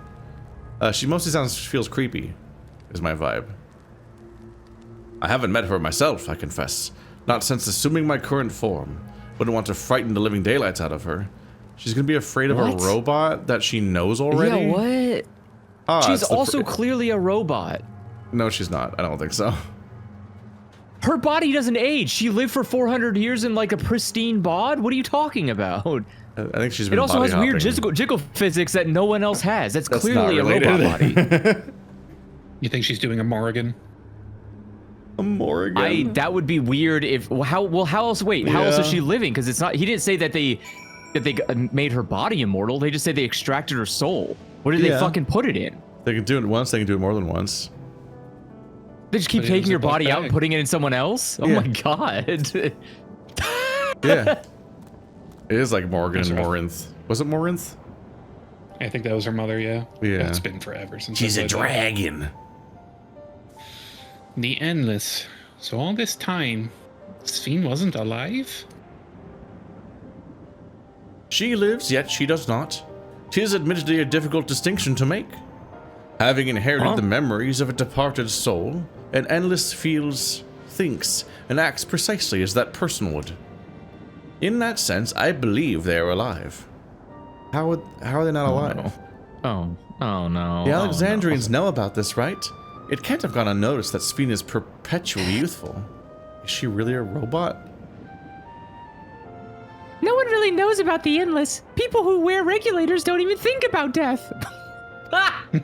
She mostly feels creepy, is my vibe. I haven't met her myself, I confess. Not since assuming my current form. Wouldn't want to frighten the living daylights out of her. She's gonna be afraid of a robot that she knows already? Yeah, what? She's also clearly a robot. No, she's not. I don't think so. Her body doesn't age. She lived for 400 years in like a pristine bod. What are you talking about? I think she's been It also has body weird hopping. jiggle physics that no one else has. That's clearly a robot body. You think she's doing a Morrigan? A Morrigan? That would be weird if how else? Wait, how else is she living? Because it's not. He didn't say that they made her body immortal. They just said they extracted her soul. What did they fucking put it in? They can do it once. They can do it more than once. They just keep taking your body out and putting it in someone else? Oh my god. Yeah. It is like Morgan and Morinth. Was it Morinth? I think that was her mother, yeah. Yeah. It's been forever since She's a dragon. The Endless. So all this time, Sphene wasn't alive? She lives, yet she does not. 'Tis admittedly a difficult distinction to make. Having inherited the memories of a departed soul, an Endless feels, thinks, and acts precisely as that person would. In that sense, I believe they are alive. How are they not alive? Oh no. The Alexandrians know about this, right? It can't have gone unnoticed that Sphene is perpetually youthful. Is she really a robot? No one really knows about the Endless. People who wear regulators don't even think about death. Oh my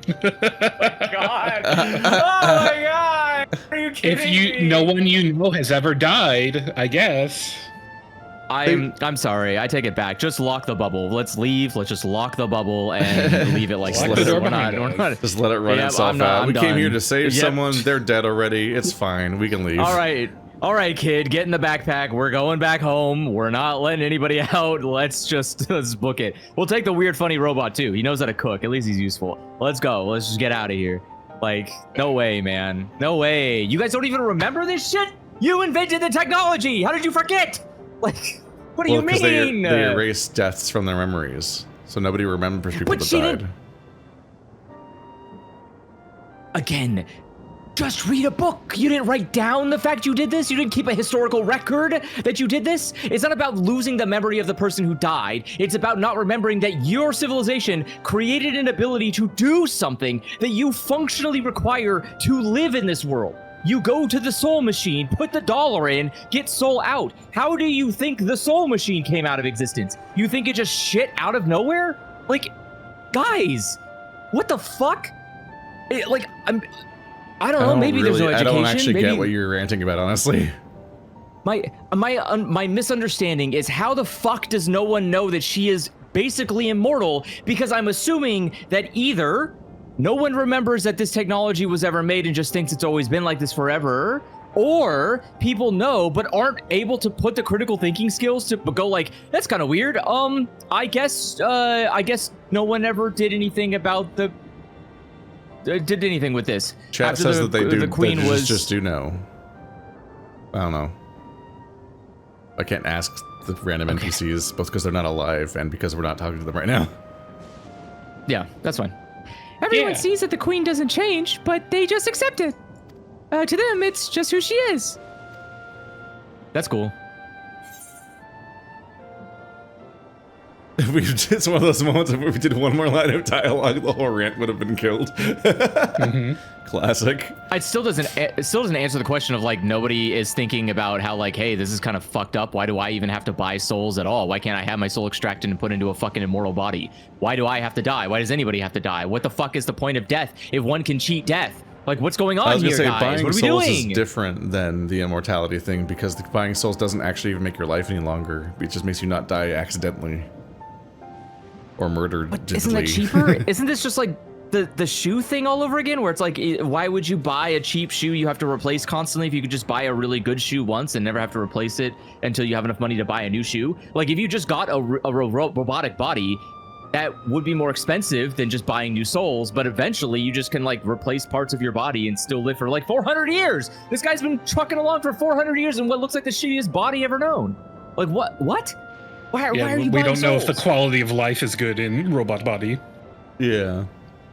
god! Oh my god! Are you kidding me? No one you know has ever died, I guess. I'm sorry. I take it back. Just lock the bubble. Let's leave. Let's just lock the bubble and leave it like Lock the door we're behind us. not. Just let it run itself out. We came here to save someone. They're dead already. It's fine. We can leave. All right, kid. Get in the backpack. We're going back home. We're not letting anybody out. Let's book it. We'll take the weird, funny robot too. He knows how to cook. At least he's useful. Let's go. Let's just get out of here. Like, no way, man. No way. You guys don't even remember this shit? You invented the technology. How did you forget? Like, what do you mean? They erase deaths from their memories, so nobody remembers people that died. Again, just read a book. You didn't write down the fact you did this. You didn't keep a historical record that you did this. It's not about losing the memory of the person who died. It's about not remembering that your civilization created an ability to do something that you functionally require to live in this world. You go to the soul machine, put the dollar in, get soul out. How do you think the soul machine came out of existence? You think it just shit out of nowhere? Like, guys, what the fuck? I don't know. Maybe there's no education. I don't actually get what you're ranting about, honestly. My misunderstanding is how the fuck does no one know that she is basically immortal? Because I'm assuming that either no one remembers that this technology was ever made and just thinks it's always been like this forever. Or people know but aren't able to put the critical thinking skills to go like, that's kind of weird. I guess no one ever did anything about did anything with this. Chat After says that they do. The queen they was just do know. I don't know. I can't ask the random NPCs both because they're not alive and because we're not talking to them right now. Yeah, that's fine. Everyone sees that the queen doesn't change, but they just accept it. To them, it's just who she is. That's cool. It's one of those moments where we did one more line of dialogue, the whole rant would have been killed. Classic. It still doesn't answer the question of like nobody is thinking about how like, hey, this is kind of fucked up. Why do I even have to buy souls at all? Why can't I have my soul extracted and put into a fucking immortal body? Why do I have to die? Why does anybody have to die? What the fuck is the point of death if one can cheat death? Like, what's going on here, guys? Buying what are we souls doing? is different than the immortality thing because buying souls doesn't actually even make your life any longer. It just makes you not die accidentally or murdered. But isn't that cheaper? Isn't this just like the shoe thing all over again, where it's like, why would you buy a cheap shoe you have to replace constantly if you could just buy a really good shoe once and never have to replace it until you have enough money to buy a new shoe? Like, if you just got a robotic body, that would be more expensive than just buying new souls, but eventually you just can like replace parts of your body and still live for like 400 years. This guy's been trucking along for 400 years in what looks like the shittiest body ever known. Like, what? Why are you buying we don't know souls? if the quality of life is good in robot body. Yeah.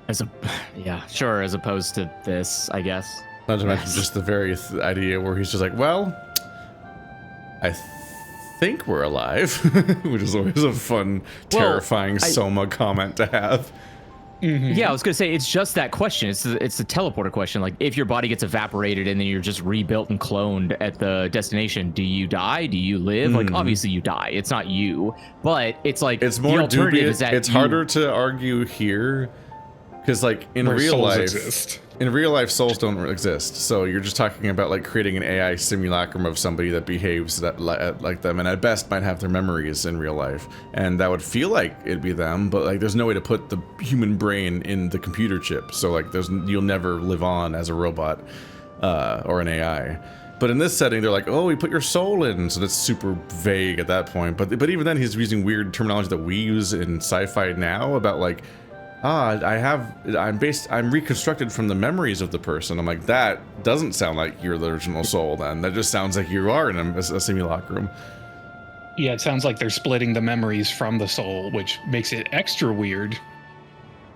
As opposed to this, I guess. Not to mention just the very idea where he's just like, well, I think we're alive, which is always a fun, terrifying Soma comment to have. Mm-hmm. Yeah, I was gonna say it's just that question. It's the teleporter question. Like, if your body gets evaporated and then you're just rebuilt and cloned at the destination, do you die? Do you live? Like, obviously you die. It's not you, but it's like it's more the alternative dubious. is that it's harder to argue here because, like, in real life, souls don't exist. So you're just talking about like creating an AI simulacrum of somebody that behaves like them, and at best might have their memories in real life, and that would feel like it'd be them. But like, there's no way to put the human brain in the computer chip. So like, you'll never live on as a robot or an AI. But in this setting, they're like, oh, we put your soul in, so that's super vague at that point. But even then, he's using weird terminology that we use in sci-fi now about like, I'm reconstructed from the memories of the person. I'm like, that doesn't sound like you're the original soul then. That just sounds like you are in a simulacrum. Yeah, it sounds like they're splitting the memories from the soul, which makes it extra weird.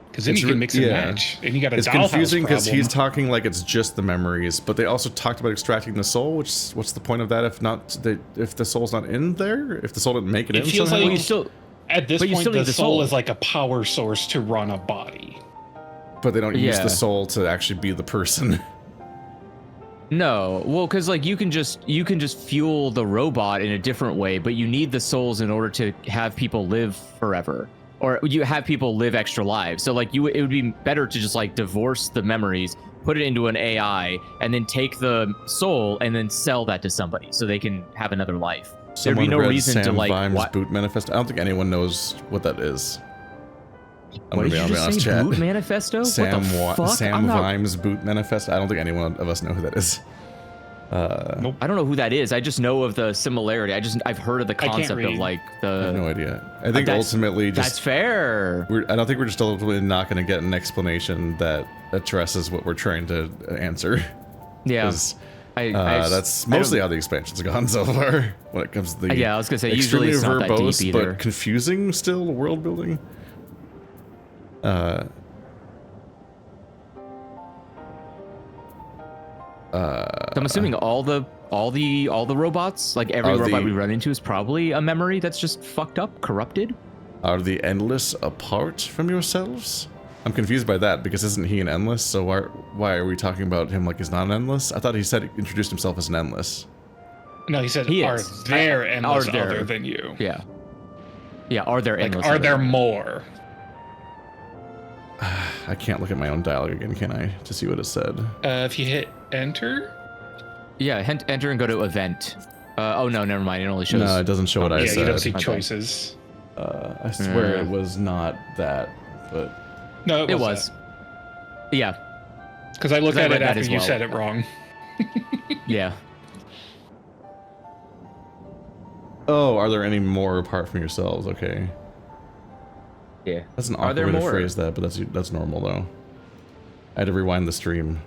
Because then you can mix and match, and you got a It's confusing because he's talking like it's just the memories, but they also talked about extracting the soul, which, what's the point of that if the soul's not in there? If the soul didn't make it in feels somehow? like you still... At this point, the soul is like a power source to run a body. But they don't use the soul to actually be the person. No, well, because like you can just fuel the robot in a different way, but you need the souls in order to have people live forever, or you have people live extra lives. So like it would be better to just like divorce the memories, put it into an AI, and then take the soul and then sell that to somebody so they can have another life. There'd be no reason to like Vime's boot manifesto. I don't think anyone knows what that is. What did you just say? Boot manifesto? Sam Sam Vime's boot manifesto. I don't think anyone of us know who that is. Nope. I don't know who that is. I just know of the similarity. I've heard of the concept of like the. I have no idea. I think ultimately just that's fair. I don't think we're just ultimately not going to get an explanation that addresses what we're trying to answer. Yeah. That's mostly how the expansion's gone so far when it comes to the I was gonna say extremely usually it's not verbose that deep either. but confusing still world building. So I'm assuming all the robots, like every robot we run into, is probably a memory that's just fucked up, corrupted. Are the endless apart from yourselves? I'm confused by that because isn't he an endless? So why are we talking about him like he's not an endless? I thought he introduced himself as an endless. No, he said, are there endless other than you? Yeah. Yeah, are there endless? Are there more? I can't look at my own dialogue again, can I? To see what it said. If you hit enter? Yeah, enter and go to event. Oh no, never mind. It only shows. No, it doesn't show what I said. Yeah, you don't see choices. I swear it was not that, but... No, it was. Yeah. Because I looked at it after you said it wrong. Yeah. Oh, are there any more apart from yourselves? Okay. Yeah. That's an awkward way to phrase that, but that's normal though. I had to rewind the stream.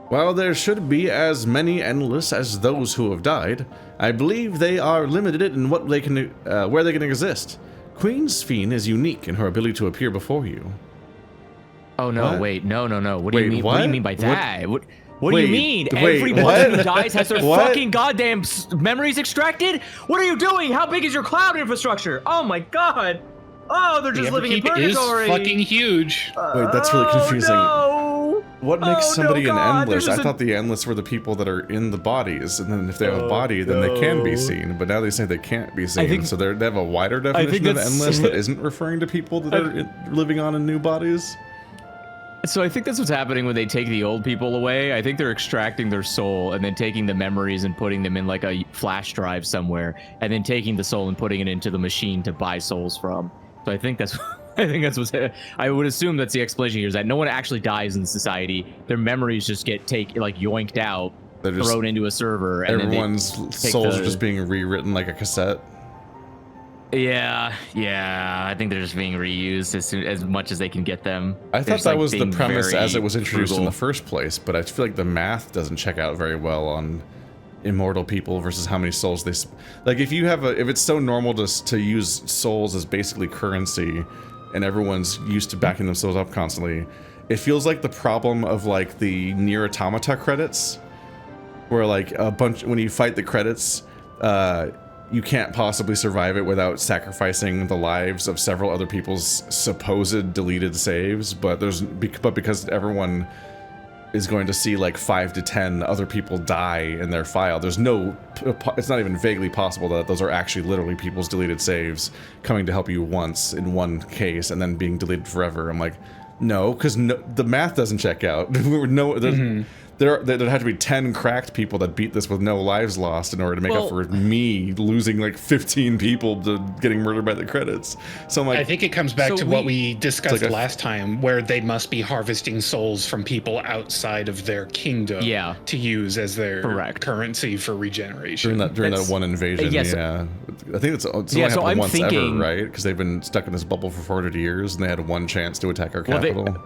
While there should be as many endless as those who have died, I believe they are limited in what they can, where they can exist. Queen Sphene is unique in her ability to appear before you. Oh no! What? Wait, no. What do Wait, you mean? what? What do you mean by that? What do Wait, you mean? wait, Everybody what? who dies has their What? fucking goddamn memories extracted? What are you doing? How big is your cloud infrastructure? Oh my god! Oh, they're just living in Everkeep purgatory. is fucking huge. Wait, that's really confusing. No. What makes somebody an endless? I There's thought the endless were the people that are in the bodies, and then if they have a body, then they can be seen. But now they say they can't be seen, think- so they have a wider definition of that's- endless that isn't referring to people that are living on in new bodies. So I think that's what's happening when they take the old people away. I think they're extracting their soul and then taking the memories and putting them in like a flash drive somewhere, and then taking the soul and putting it into the machine to buy souls from. So I think that's what's. I would assume that's the explanation here, is that no one actually dies in society. Their memories just get yoinked out, thrown into a server, and everyone's souls are just being rewritten like a cassette. Yeah. I think they're just being reused as much as they can get them. I thought that was the being premise very as it was introduced in frugal. the first place, but I feel like the math doesn't check out very well on immortal people versus how many souls they like. If it's so normal to use souls as basically currency, and everyone's used to backing themselves up constantly, it feels like the problem of like the Nier Automata credits, where like when you fight the credits, you can't possibly survive it without sacrificing the lives of several other people's supposed deleted saves, but because everyone is going to see like 5 to 10 other people die in their file, it's not even vaguely possible that those are actually literally people's deleted saves coming to help you once in one case and then being deleted forever. I'm like, no, because the math doesn't check out. There'd have to be 10 cracked people that beat this with no lives lost in order to make up for me losing like 15 people to getting murdered by the credits. So I'm like, I think it comes back to what we discussed last time, where they must be harvesting souls from people outside of their kingdom to use as their currency for regeneration. During that one invasion, yeah. I think it's only happened once ever, right? Because they've been stuck in this bubble for 400 years and they had one chance to attack our capital.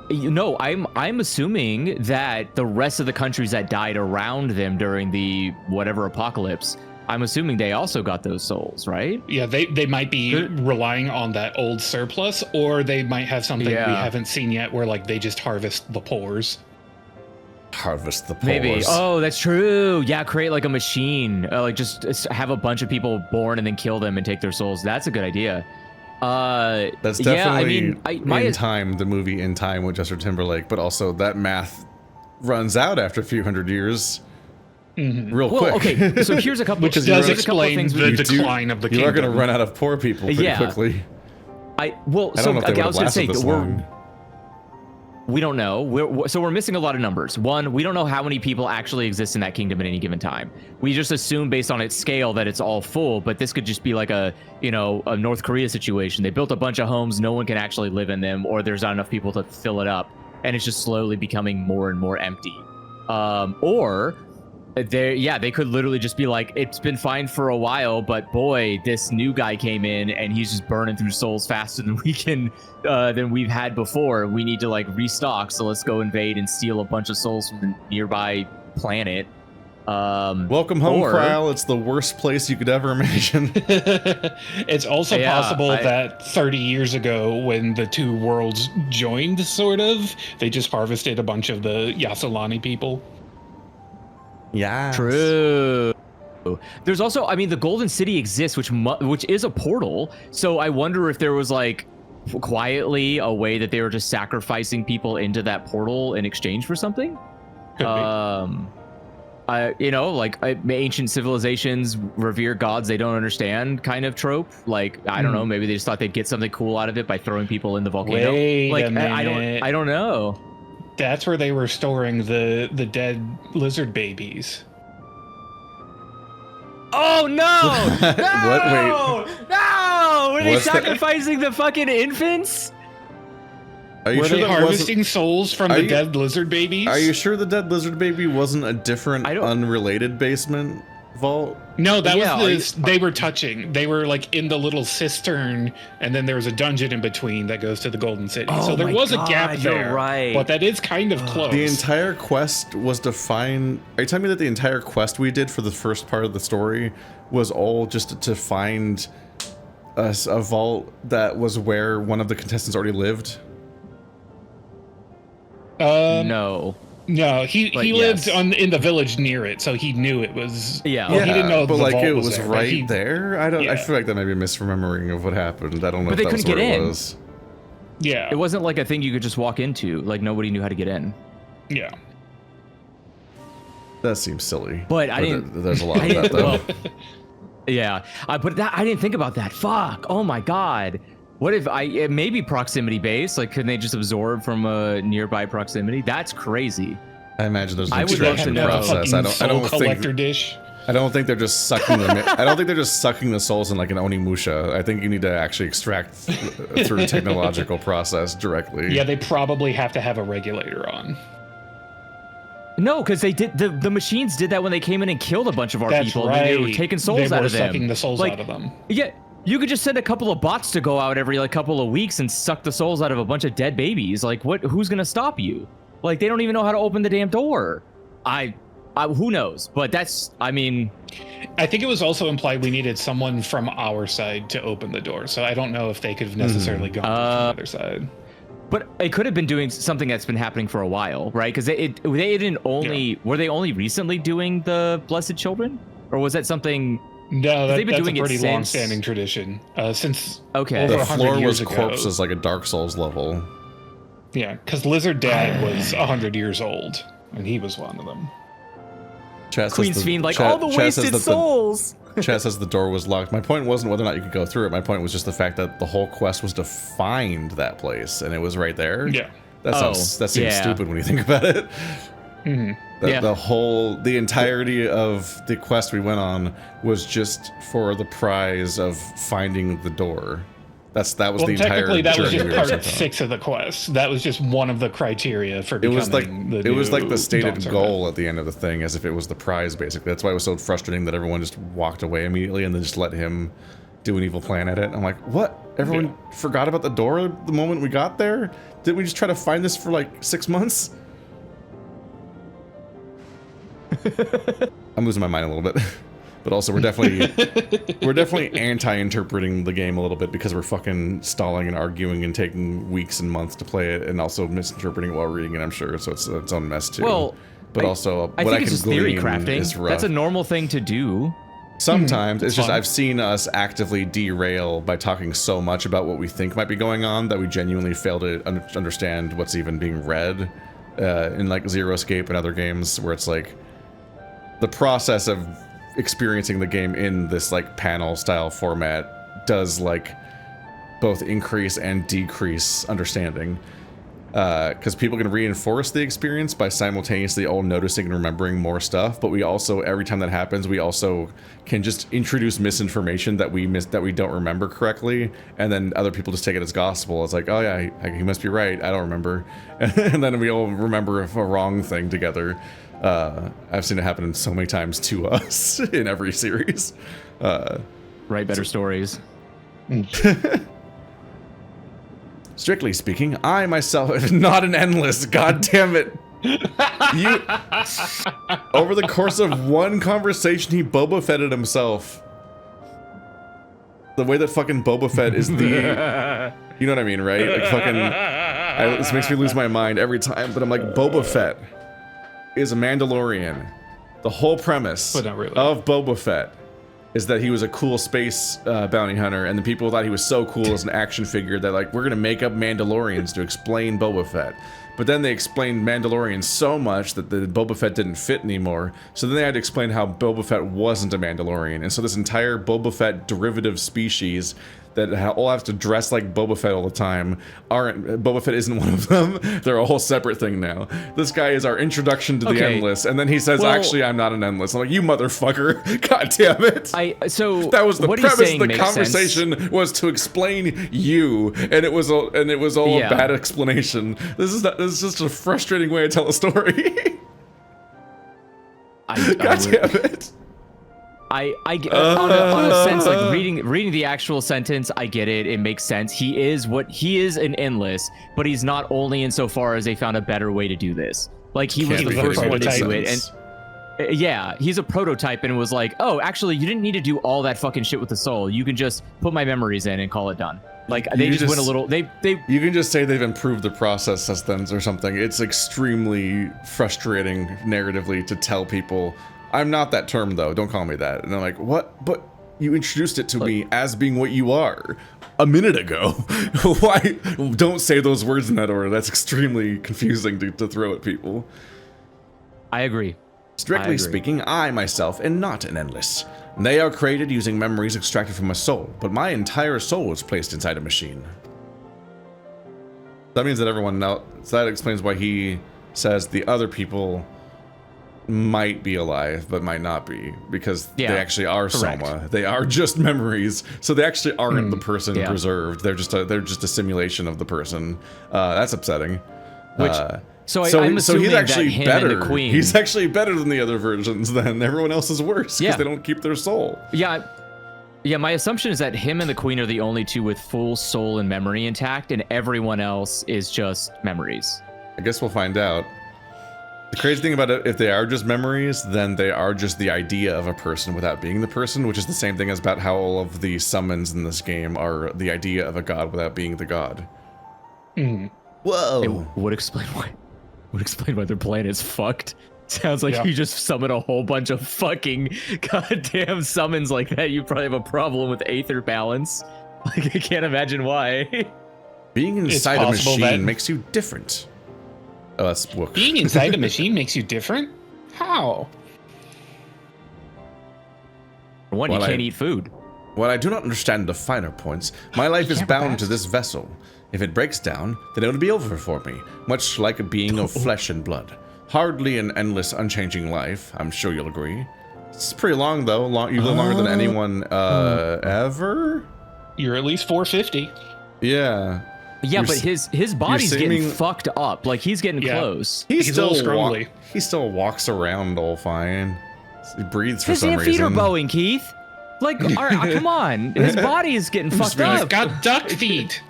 No, I'm assuming that the rest of the countries that died around them during the whatever apocalypse, I'm assuming they also got those souls, right? Yeah, they might be relying on that old surplus, or they might have something we haven't seen yet where like they just harvest the pores. Harvest the pores. Maybe. Oh, that's true. Yeah, create like a machine. Like just have a bunch of people born and then kill them and take their souls. That's a good idea. That's definitely In Time, the movie In Time with Justin Timberlake, but also that math runs out after a few hundred years real quick. Okay, so here's a couple which does explain the decline of the kingdom. You are going to run out of poor people pretty quickly. I was going to say that we don't know. We're missing a lot of numbers. One, we don't know how many people actually exist in that kingdom at any given time. We just assume based on its scale that it's all full, but this could just be like a North Korea situation. They built a bunch of homes, no one can actually live in them, or there's not enough people to fill it up, and it's just slowly becoming more and more empty. Or they could literally just be like, it's been fine for a while, but boy, this new guy came in and he's just burning through souls faster than than we've had before. We need to like restock, so let's go invade and steal a bunch of souls from the nearby planet. Welcome home, Krile. It's the worst place you could ever imagine. It's also possible that 30 years ago, when the two worlds joined, sort of, they just harvested a bunch of the Yasolani people. Yeah. True. There's also, the Golden City exists, which is a portal. So I wonder if there was like quietly a way that they were just sacrificing people into that portal in exchange for something. Ancient civilizations revere gods they don't understand kind of trope. Like, I don't know, maybe they just thought they'd get something cool out of it by throwing people in the volcano. Wait like, a minute. I don't know. That's where they were storing the dead lizard babies. Oh no! No! What? Wait. No! Were they sacrificing the fucking infants? Are you Were sure they that harvesting souls from the dead lizard babies? Are you sure the dead lizard baby wasn't a different, unrelated basement vault? No, that was they were touching. They were like in the little cistern, and then there was a dungeon in between that goes to the Golden City. Oh so there was a gap there. You're right. But that is kind of close. The entire quest was to find... Are you telling me that the entire quest we did for the first part of the story was all just to find a vault that was where one of the contestants already lived? No. No, he lived in the village near it, so he knew it was. Yeah, well, he didn't know, but the like vault it was there, right there. I feel like that might be a misremembering of what happened. I don't know. But if they that was couldn't where get it in. was. Yeah, it wasn't like a thing you could just walk into. Like nobody knew how to get in. Yeah, that seems silly. But I didn't. There's a lot of that though. Yeah, but I didn't think about that. Fuck. Oh my god. What if it may be proximity based? Like, couldn't they just absorb from a nearby proximity? That's crazy. I imagine there's an I would love to extraction know. process. I don't collector dish. I don't think they're just sucking them. I don't think they're just sucking the souls in like an Onimusha. I think you need to actually extract through a technological process directly. Yeah, they probably have to have a regulator on. No, because they did the machines did that when they came in and killed a bunch of our That's people. Right. And they were taking souls out of them. They were sucking the souls out of them. Yeah, you could just send a couple of bots to go out every like couple of weeks and suck the souls out of a bunch of dead babies. Like, what? Who's gonna stop you? Like, they don't even know how to open the damn door. Who knows? But that's, I mean, I think it was also implied we needed someone from our side to open the door. So I don't know if they could have necessarily gone from the other side. But it could have been doing something that's been happening for a while, right? Because they didn't only were they only recently doing the Blessed Children, or was that something? No, that's doing a pretty long-standing tradition since over the 100 floor years was ago. corpses like a Dark Souls level. Yeah, because Lizard Dad was 100 years old, and he was one of them. Queen's Fiend, like all the wasted souls. Chad says the door was locked. My point wasn't whether or not you could go through it. My point was just the fact that the whole quest was to find that place, and it was right there. Yeah, that seems stupid when you think about it. Mm-hmm. The entirety of the quest we went on was just for the prize of finding the door. That was the entire technically that was journey just we were part 6 of the quest. That was just one of the criteria for becoming it was like the stated Dawntrail. goal at the end of the thing, as if it was the prize, basically. That's why it was so frustrating that everyone just walked away immediately and then just let him do an evil plan at it. I'm like, what? Everyone forgot about the door the moment we got there? Didn't we just try to find this for like 6 months? I'm losing my mind a little bit. But also, we're definitely anti-interpreting the game a little bit because we're fucking stalling and arguing and taking weeks and months to play it, and also misinterpreting it while reading it. I'm sure, so it's its own mess too. Well, but also, I think it's just theory crafting. That's a normal thing to do. Sometimes it's just I've seen us actively derail by talking so much about what we think might be going on that we genuinely fail to understand what's even being read in like Zero Escape and other games where it's like the process of experiencing the game in this like panel style format does like both increase and decrease understanding because people can reinforce the experience by simultaneously all noticing and remembering more stuff, but we also, every time that happens, we also can just introduce misinformation that we don't remember correctly, and then other people just take it as gospel. It's like, oh yeah, he must be right, I don't remember. And then we all remember a wrong thing together. I've seen it happen so many times to us in every series. Write better stories. Strictly speaking, I myself am not an endless. God damn it! Over the course of one conversation, he Boba Fetted himself. The way that fucking Boba Fett is the, you know what I mean, right? Like fucking, this makes me lose my mind every time. But I'm like, Boba Fett is a Mandalorian. The whole premise of Boba Fett is that he was a cool space bounty hunter, and the people thought he was so cool as an action figure that like, we're gonna make up Mandalorians to explain Boba Fett. But then they explained Mandalorians so much that the Boba Fett didn't fit anymore, so then they had to explain how Boba Fett wasn't a Mandalorian, and so this entire Boba Fett derivative species that all have to dress like Boba Fett all the time Boba Fett isn't one of them. They're a whole separate thing now. This guy is our introduction to the Endless, and then he says, actually, I'm not an Endless. I'm like, you motherfucker. God damn it. So that was the what premise of the makes conversation was to explain you, and it was all a bad explanation. This is just a frustrating way to tell a story. God damn it. I get on a sense, like reading the actual sentence, I get it. It makes sense. He is an Endless, but he's not only insofar as they found a better way to do this. Like he was the first one to do it, and yeah, he's a prototype, and it was like, oh, actually, you didn't need to do all that fucking shit with the soul. You can just put my memories in and call it done. Like they just went a little. They. You can just say they've improved the process systems or something. It's extremely frustrating narratively to tell people. I'm not that term, though. Don't call me that. And they're like, what? But you introduced it to me as being what you are a minute ago. Why? Don't say those words in that order. That's extremely confusing to throw at people. I agree. Strictly speaking, I myself am not an Endless. They are created using memories extracted from a soul, but my entire soul is placed inside a machine. That means that everyone knows. So that explains why he says the other people might be alive, but might not be, because they actually are Soma. They are just memories, so they actually aren't the person preserved. They're just a simulation of the person. That's upsetting. So he's actually better. He's actually better than the other versions. Then everyone else is worse because they don't keep their soul. Yeah. My assumption is that him and the Queen are the only two with full soul and memory intact, and everyone else is just memories. I guess we'll find out. The crazy thing about it, if they are just memories, then they are just the idea of a person without being the person, which is the same thing as about how all of the summons in this game are the idea of a god without being the god. Whoa! It would explain why their planet's fucked. Sounds like you just summon a whole bunch of fucking goddamn summons like that. You probably have a problem with aether balance. Like I can't imagine why. Being inside a machine makes you different. Oh, that's book. Being inside a machine makes you different? How? For one, you can't eat food. While I do not understand the finer points, my life is bound to this vessel. If it breaks down, then it will be over for me, much like a being of flesh and blood. Hardly an endless, unchanging life, I'm sure you'll agree. It's pretty long, though. You live longer than anyone ever? You're at least 450. Yeah. Yeah, but his body's getting fucked up. Like he's getting close. He's still scrumbly. He still walks around all fine. He breathes for some reason. His feet are bowing, Keith. Like, all right, come on. His body is getting fucked up. He's got duck feet.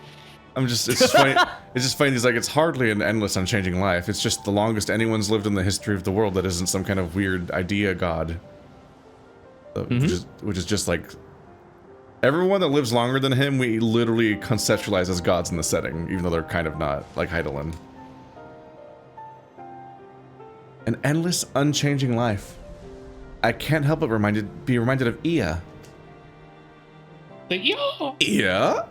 It's just funny. It's just funny. He's like, it's hardly an endless, unchanging life. It's just the longest anyone's lived in the history of the world that isn't some kind of weird idea god. Which is just like. Everyone that lives longer than him, we literally conceptualize as gods in the setting, even though they're kind of not, like Heidelin. An endless, unchanging life. I can't help but be reminded of Ea. Ea? Ea?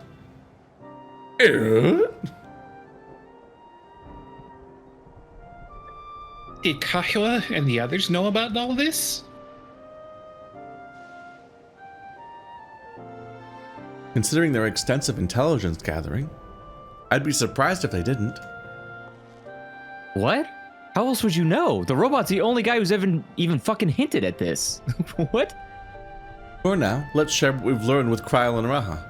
Did Kahua and the others know about all this? Considering their extensive intelligence gathering, I'd be surprised if they didn't. What? How else would you know? The robot's the only guy who's even fucking hinted at this. What? For now, let's share what we've learned with Kryl and Raha.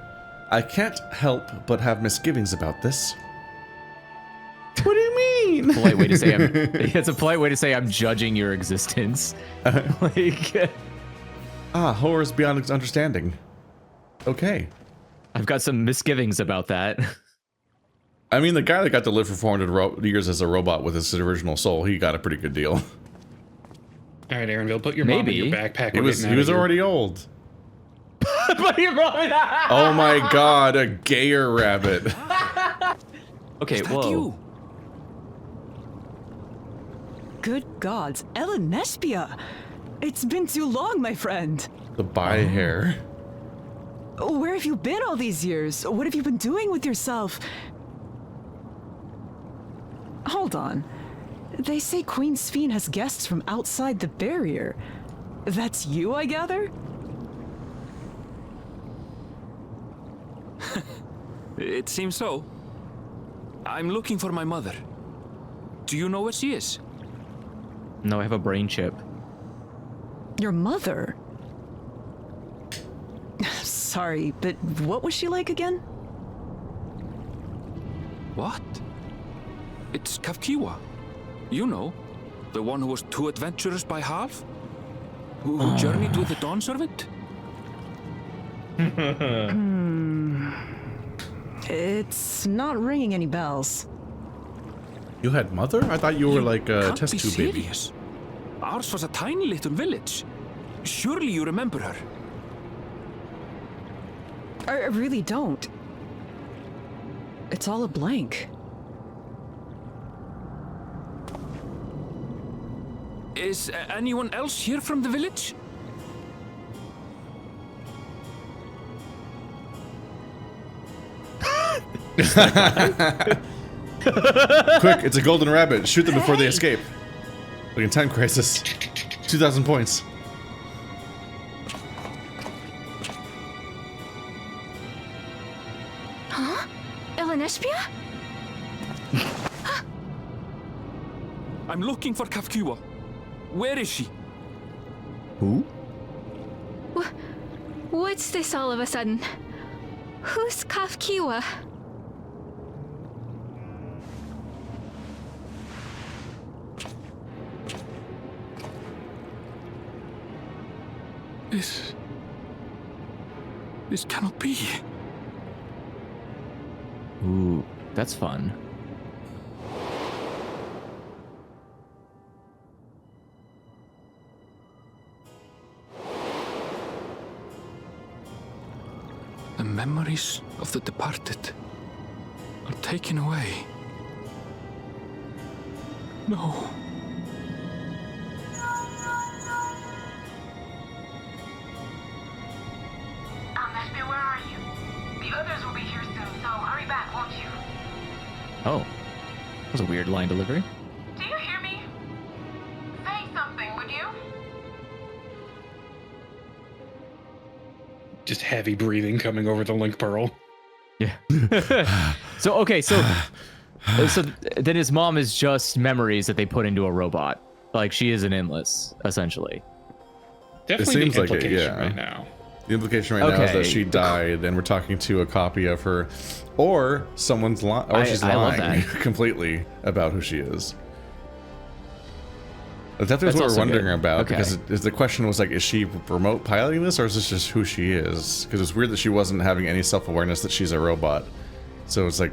I can't help but have misgivings about this. What do you mean? Polite way to say it's a polite way to say I'm judging your existence. Horrors beyond understanding. Okay. I've got some misgivings about that. I mean, the guy that got to live for 400 years as a robot with his original soul, he got a pretty good deal. All right, Aaronville, put your mom in your backpack. He was already old. Put your mom in that. Oh my god, a gayer rabbit. Okay, whoa. You? Good gods, Ellen Nespia. It's been too long, my friend. The bi hair. Where have you been all these years? What have you been doing with yourself? Hold on. They say Queen Sphene has guests from outside the barrier. That's you, I gather? It seems so. I'm looking for my mother. Do you know where she is? No, I have a brain chip. Your mother? Sorry, but what was she like again? What? It's Kafkiwa. You know, the one who was too adventurous by half? Who journeyed with the Dawn Servant? It's not ringing any bells. You had mother? I thought you were like a test tube baby. Serious. Ours was a tiny little village. Surely you remember her. I really don't. It's all a blank. Is anyone else here from the village? Quick, it's a golden rabbit. Shoot them before they escape. Like in Time Crisis. 2,000 points. Huh? Elenespia? I'm looking for Kafkiwa. Where is she? Who? What's this all of a sudden? Who's Kafkiwa? This cannot be. Ooh, that's fun. The memories of the departed are taken away. No. Meshby, where are you? The others will be here soon, so hurry back, won't you? Oh. That was a weird line delivery. Do you hear me? Say something, would you? Just heavy breathing coming over the link pearl. Yeah. So then his mom is just memories that they put into a robot. Like she is an endless, essentially. Definitely it seems the like it, implication yeah. right now. The implication right now is that she died, and we're talking to a copy of her, or someone's lying, or she's lying completely about who she is. That was what we're wondering about, because the question was like, is she remote piloting this, or is this just who she is? Because it's weird that she wasn't having any self-awareness that she's a robot. So it's like,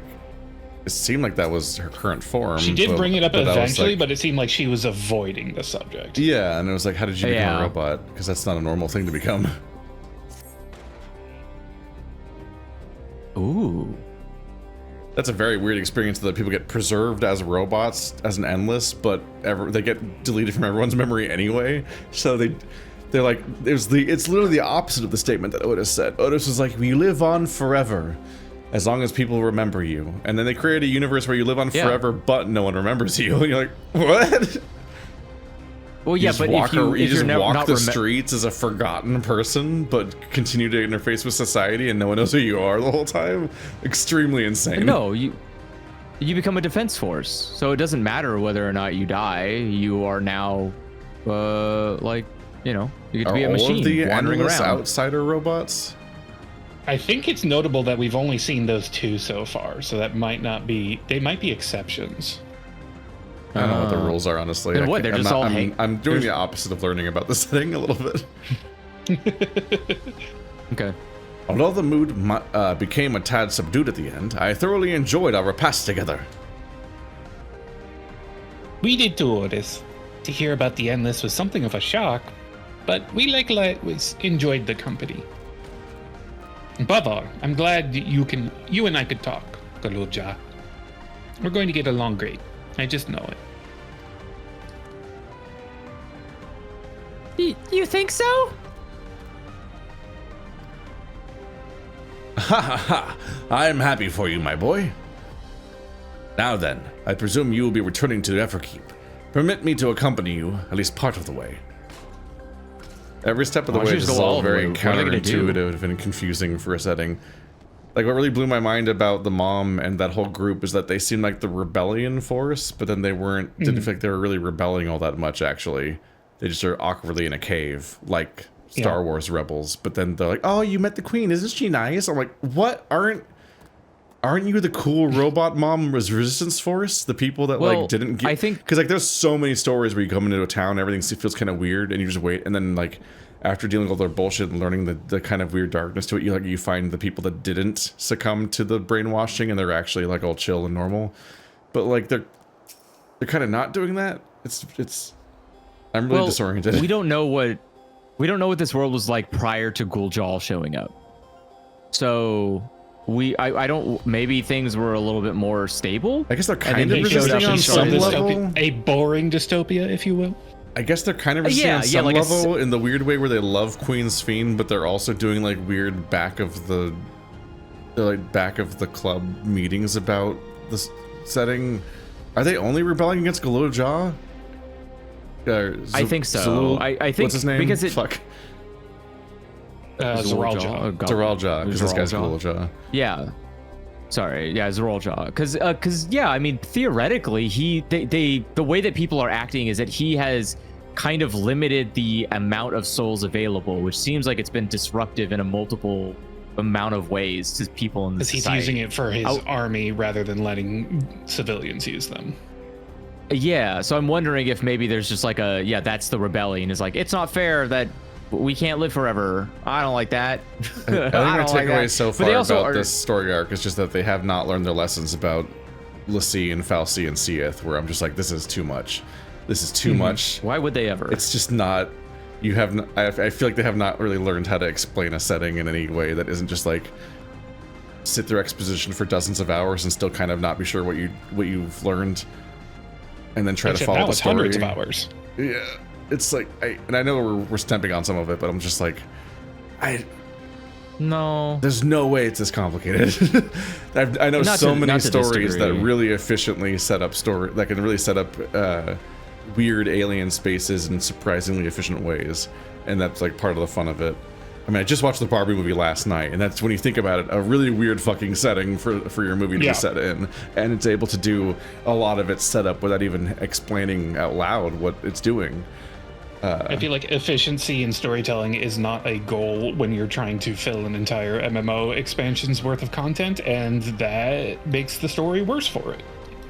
it seemed like that was her current form. She did bring it up eventually, but it seemed like she was avoiding the subject. Yeah, and it was like, how did you become a robot? Because that's not a normal thing to become. Ooh. That's a very weird experience that people get preserved as robots, as an endless, but they get deleted from everyone's memory anyway. So they're like, it's literally the opposite of the statement that Otis said. Otis was like, we live on forever, as long as people remember you. And then they create a universe where you live on forever, but no one remembers you. And you're like, what? Well, yeah, but if you just walk the streets as a forgotten person, but continue to interface with society, and no one knows who you are the whole time. Extremely insane. No, you become a defense force, so it doesn't matter whether or not you die. You are now, you get to be a machine wandering around. Outsider robots. I think it's notable that we've only seen those two so far, so that might not be. They might be exceptions. I don't know what the rules are, honestly. I'm doing the opposite of learning about the setting a little bit. Okay. Although the mood became a tad subdued at the end, I thoroughly enjoyed our repast together. We did too, Otis. To hear about the Endless was something of a shock, but we enjoyed the company. Above all, I'm glad you and I could talk, Galuja. We're going to get along great. I just know it. You think so? Ha ha ha! I am happy for you, my boy. Now then, I presume you will be returning to Everkeep. Permit me to accompany you, at least part of the way. Every step of the way is all very counterintuitive and confusing for a setting. Like, what really blew my mind about the mom and that whole group is that they seemed like the rebellion force, but then they weren't, didn't feel like they were really rebelling all that much, actually. They just are awkwardly in a cave, like Star Wars rebels. But then they're like, oh, you met the queen, isn't she nice? I'm like, what? Aren't you the cool robot mom resistance force? The people that, like, didn't get... I think... Because, like, there's so many stories where you come into a town, everything feels kind of weird, and you just wait, and then, like... After dealing with all their bullshit and learning the kind of weird darkness to it, you find the people that didn't succumb to the brainwashing and they're actually like all chill and normal. But like they're kind of not doing that. I'm really disoriented. We don't know what this world was like prior to Gul'Jal showing up. So I don't, maybe things were a little bit more stable. I guess they're kind of resisting on some level. A boring dystopia, if you will. I guess they're kind of resisting on some level in the weird way where they love Queen's Fiend, but they're also doing like weird back of the club meetings about this setting. Are they only rebelling against Gul'Jal? I think so. I think what's his name? Because Zoraljah. Zoraljah, because this guy's Gul'Jal. Yeah. Sorry, yeah, Zoraljah. Because yeah, I mean, theoretically, the way that people are acting is that he has kind of limited the amount of souls available, which seems like it's been disruptive in a multiple amount of ways to people in the society. Because he's using it for his army rather than letting civilians use them. Yeah, so I'm wondering if maybe there's just like that's the rebellion. It's like, it's not fair that we can't live forever. I don't like that. I think our takeaway so far about this story arc is just that they have not learned their lessons about Lassie and Fal'Cie and Seath, where I'm just like, this is too much. This is too much. Why would they ever? It's just not. I feel like they have not really learned how to explain a setting in any way that isn't just like sit through exposition for dozens of hours and still kind of not be sure what you've learned, and then try to follow the story. Hundreds of hours. Yeah. It's like, I know we're stepping on some of it, but I'm just like, no. There's no way it's this complicated. I know so many stories that really efficiently set up that can really set up weird alien spaces in surprisingly efficient ways, and that's like part of the fun of it. I mean, I just watched the Barbie movie last night, and that's, when you think about it, a really weird fucking setting for your movie to be set in, and it's able to do a lot of its setup without even explaining out loud what it's doing. I feel like efficiency in storytelling is not a goal when you're trying to fill an entire MMO expansion's worth of content, and that makes the story worse for it.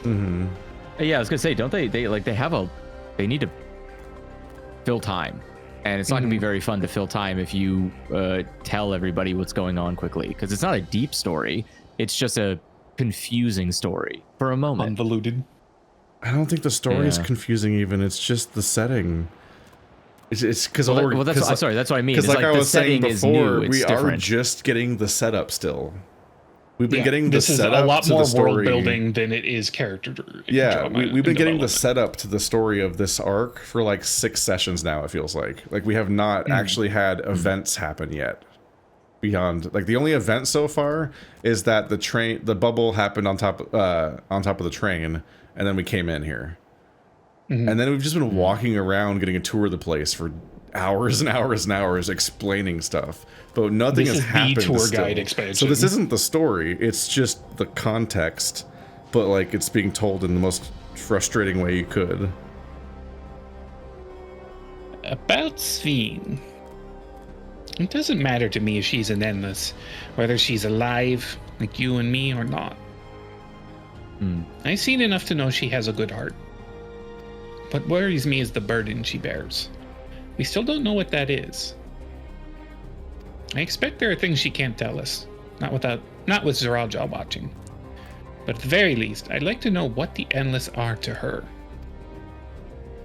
Mm-hmm. Yeah, I was gonna say, don't they they need to fill time, and it's not gonna be very fun to fill time if you tell everybody what's going on quickly, because it's not a deep story, it's just a confusing story for a moment. Convoluted. I don't think the story is confusing even, it's just the setting. It's because that's what I mean. Because like I was saying before, we different. are just getting the setup still. We've been getting the this setup is a lot to more the story. World building than it is character. Yeah, we've been getting the setup to the story of this arc for like 6 sessions now. It feels like we have not actually had events happen yet. Beyond, like, the only event so far is that the bubble happened on top of the train, and then we came in here. And then we've just been walking around, getting a tour of the place for hours and hours and hours, explaining stuff, but nothing has happened. This is the tour guide expansion. So this isn't the story; it's just the context, but like it's being told in the most frustrating way you could. About Sphene, it doesn't matter to me if she's an endless, whether she's alive like you and me or not. I've seen enough to know she has a good heart. What worries me is the burden she bears. We still don't know what that is. I expect there are things she can't tell us, not with Zoraljah watching. But at the very least, I'd like to know what the Endless are to her.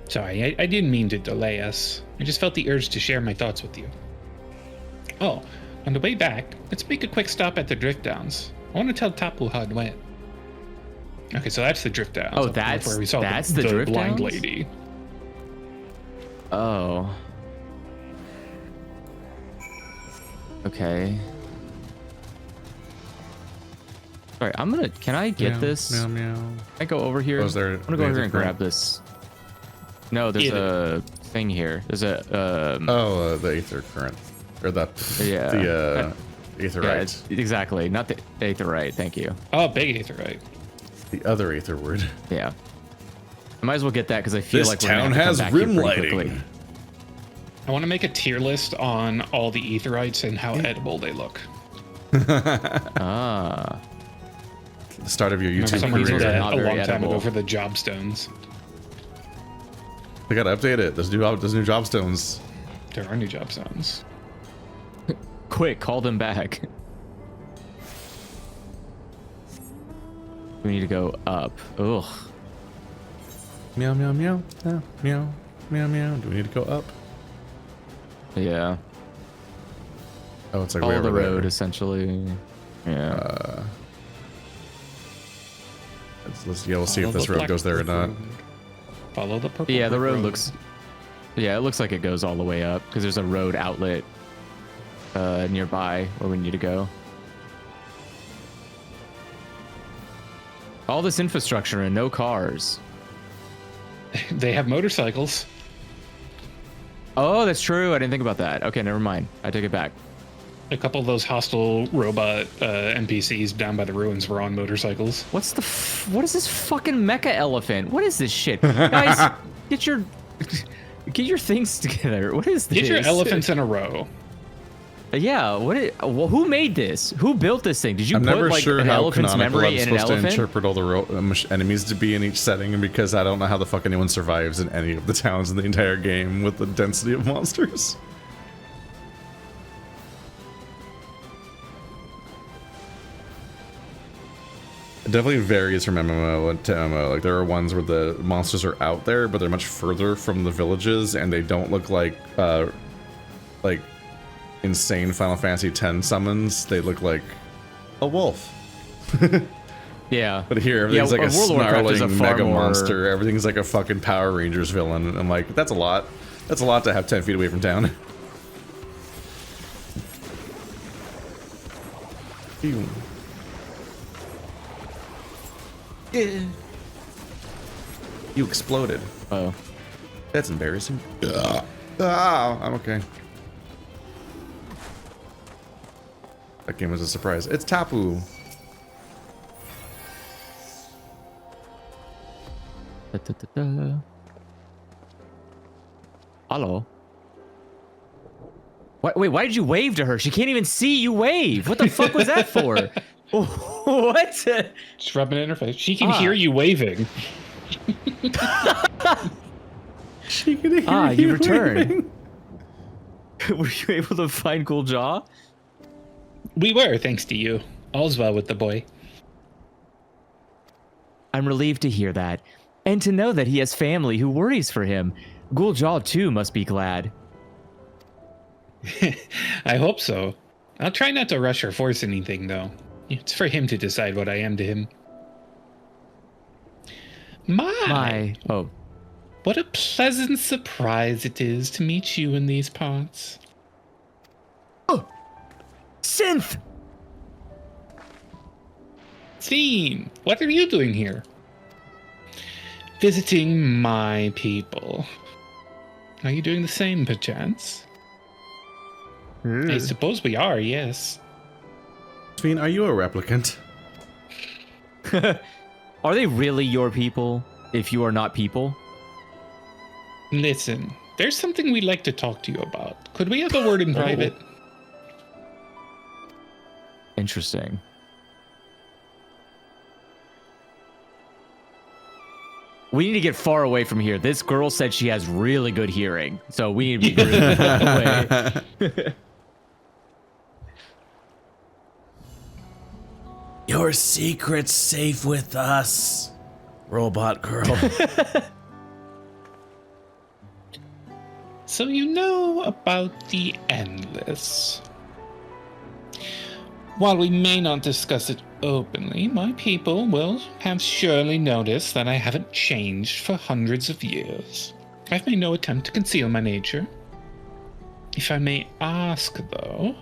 Sorry, I didn't mean to delay us. I just felt the urge to share my thoughts with you. Oh, on the way back, let's make a quick stop at the Drift Downs. I want to tell Tapu how it went. Okay, so that's the Drift Downs. Oh, that's where we saw the Drift blind Downs? lady. Oh. Okay. Sorry, can I get this? Meow, meow. Can I go over here? Oh, is there I'm gonna go over here and current? grab this. No, there's a thing here. There's a the Aether current, or the Aetherite. Yeah, exactly. Not the Aetherite. Thank you. Oh, big Aetherite. The other Aether word. Yeah. I might as well get that because I feel this like town has rim lighting. I want to make a tier list on all the Aetherites and how edible they look. Ah. The start of your YouTube Someone career. did that not a very long time edible. ago for the jobstones. They gotta update it. There's new jobstones. There are new jobstones. Quick, call them back. We need to go up. Ugh. Meow meow meow meow meow meow meow. Do we need to go up? Yeah. Oh, it's like Follow way the over road, there. essentially. Yeah. We'll see if this road goes there or not. Follow the purple. Yeah, the road road. looks. Yeah, it looks like it goes all the way up because there's a road outlet nearby where we need to go. All this infrastructure and no cars. They have motorcycles. Oh, that's true. I didn't think about that. Okay, never mind. I take it back. A couple of those hostile robot NPCs down by the ruins were on motorcycles. What is this fucking mecha elephant? What is this shit? Guys, get your things together. What is this? Get your elephants in a row. Yeah, well, who made this? Who built this thing? Did you I'm put never like sure an how elephant's canonical memory I'm in an supposed to elephant? interpret all the enemies to be in each setting, because I don't know how the fuck anyone survives in any of the towns in the entire game with the density of monsters. It definitely varies from MMO to MMO. Like, there are ones where the monsters are out there, but they're much further from the villages, and they don't look like insane Final Fantasy X summons. They look like a wolf. Yeah. But here, everything's like a World of Warcraft is snarling a far mega more... monster. Everything's like a fucking Power Rangers villain. And I'm like, that's a lot. That's a lot to have 10 feet away from town. Ew. You exploded. Oh. That's embarrassing. Ah, I'm okay. That game was a surprise. It's Tapu. Hello. Wait, why did you wave to her? She can't even see you wave. What the fuck was that for? What? Just rubbing it in her face. She can hear you waving. She can hear you returned. Were you able to find Cool Jaw? We were, thanks to you. All's well with the boy. I'm relieved to hear that, and to know that he has family who worries for him. Gul'Jaw too must be glad. I hope so. I'll try not to rush or force anything, though. It's for him to decide what I am to him. Oh. What a pleasant surprise it is to meet you in these parts. Oh! Synth! Fiend, what are you doing here? Visiting my people. Are you doing the same, perchance? I suppose we are, yes. Fiend, are you a replicant? Are they really your people, if you are not people? Listen, there's something we'd like to talk to you about. Could we have a word in private? Interesting. We need to get far away from here. This girl said she has really good hearing, so we need to be really far away. Your secret's safe with us, robot girl. So you know about the Endless. While we may not discuss it openly, my people will have surely noticed that I haven't changed for hundreds of years. I've made no attempt to conceal my nature. If I may ask, though,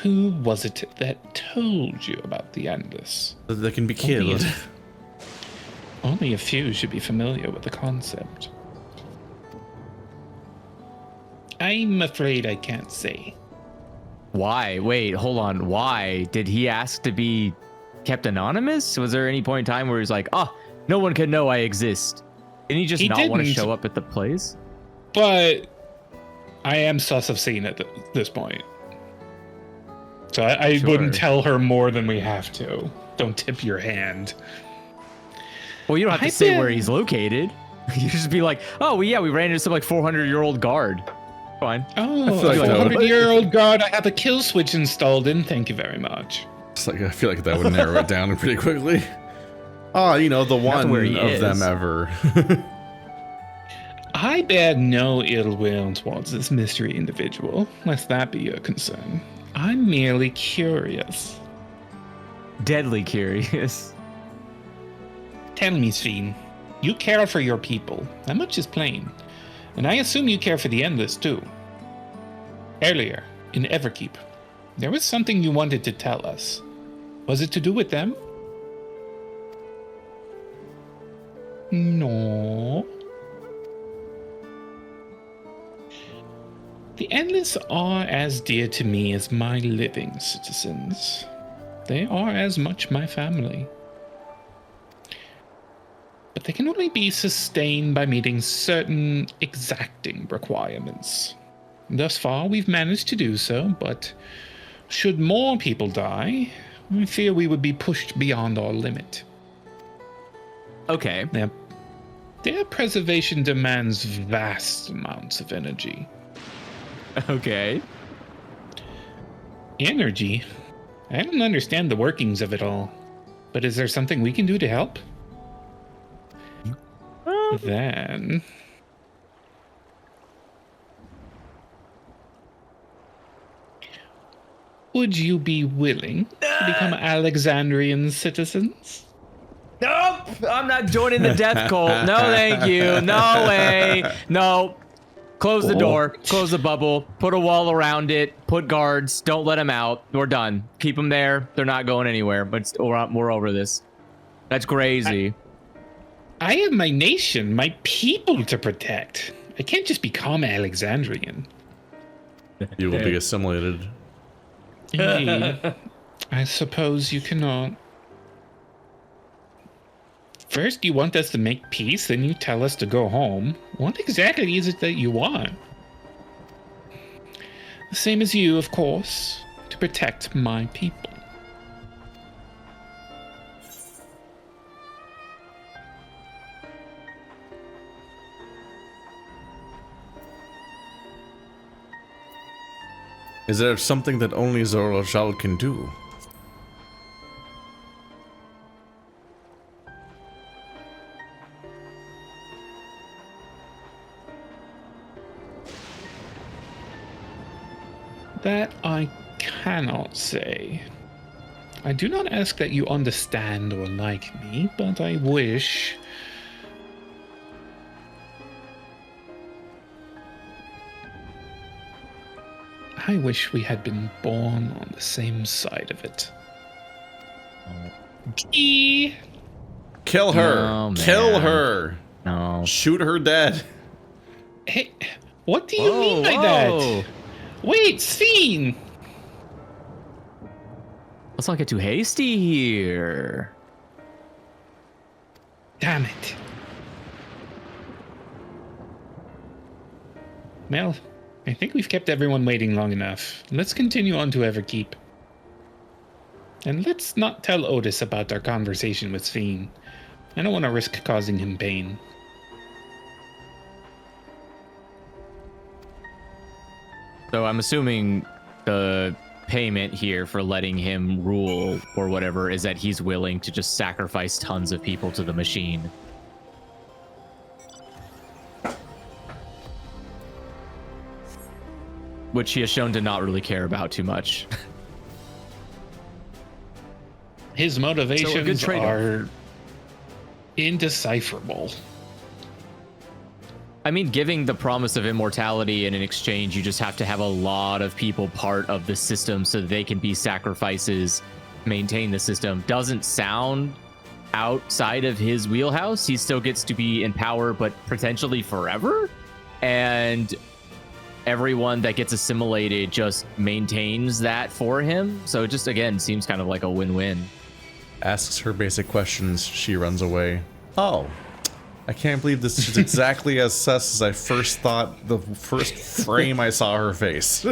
who was it that told you about the Endless? They can be killed. Only a few should be familiar with the concept. I'm afraid I can't say. Why? Wait, hold on. Why did he ask to be kept anonymous? Was there any point in time where he's like, oh, no one can know I exist? Didn't he just not want to show up at the place? But I am sus of seeing at this point. So I wouldn't tell her more than we have to. Don't tip your hand. Well, you don't have to say where he's located. You just be like, oh, well, yeah, we ran into some like 400-year-old guard. Fine. Oh, a 400-year-old guard I have a kill switch installed in. Thank you very much. It's like, I feel like that would narrow it down pretty quickly. Oh, you know, the one of them ever. I bear no ill will towards this mystery individual, lest that be your concern. I'm merely curious. Deadly curious. Tell me, Sven, you care for your people. That much is plain. And I assume you care for the Endless, too. Earlier, in Everkeep, there was something you wanted to tell us. Was it to do with them? No. The Endless are as dear to me as my living citizens. They are as much my family. But they can only be sustained by meeting certain exacting requirements. Thus far, we've managed to do so, but should more people die, I fear we would be pushed beyond our limit. Okay. Their preservation demands vast amounts of energy. Okay. Energy? I don't understand the workings of it all. But is there something we can do to help? Then... would you be willing to become Alexandrian citizens? Nope! I'm not joining the death cult. No, thank you. No way. No. Close the door. Close the bubble. Put a wall around it. Put guards. Don't let them out. We're done. Keep them there. They're not going anywhere. But we're over this. That's crazy. I have my nation, my people to protect. I can't just become Alexandrian. You will be assimilated. I suppose you cannot. First, you want us to make peace, then you tell us to go home. What exactly is it that you want? The same as you, of course, to protect my people. Is there something that only Zorojal can do? That I cannot say. I do not ask that you understand or like me, but I wish... I wish we had been born on the same side of it. Kill her! Oh, Kill her! No. Shoot her dead! Hey, what do you mean by that? Wait, Sven! Let's not get too hasty here. Damn it. Well, I think we've kept everyone waiting long enough. Let's continue on to Everkeep. And let's not tell Otis about our conversation with Sven. I don't want to risk causing him pain. So I'm assuming the payment here for letting him rule or whatever is that he's willing to just sacrifice tons of people to the machine. Which he has shown to not really care about too much. His motivations are indecipherable. I mean, giving the promise of immortality and in exchange, you just have to have a lot of people part of the system so that they can be sacrifices, maintain the system. Doesn't sound outside of his wheelhouse. He still gets to be in power, but potentially forever. And everyone that gets assimilated just maintains that for him. So it just, again, seems kind of like a win-win. Asks her basic questions, she runs away. Oh, I can't believe this is exactly as sus as I first thought the first frame I saw her face.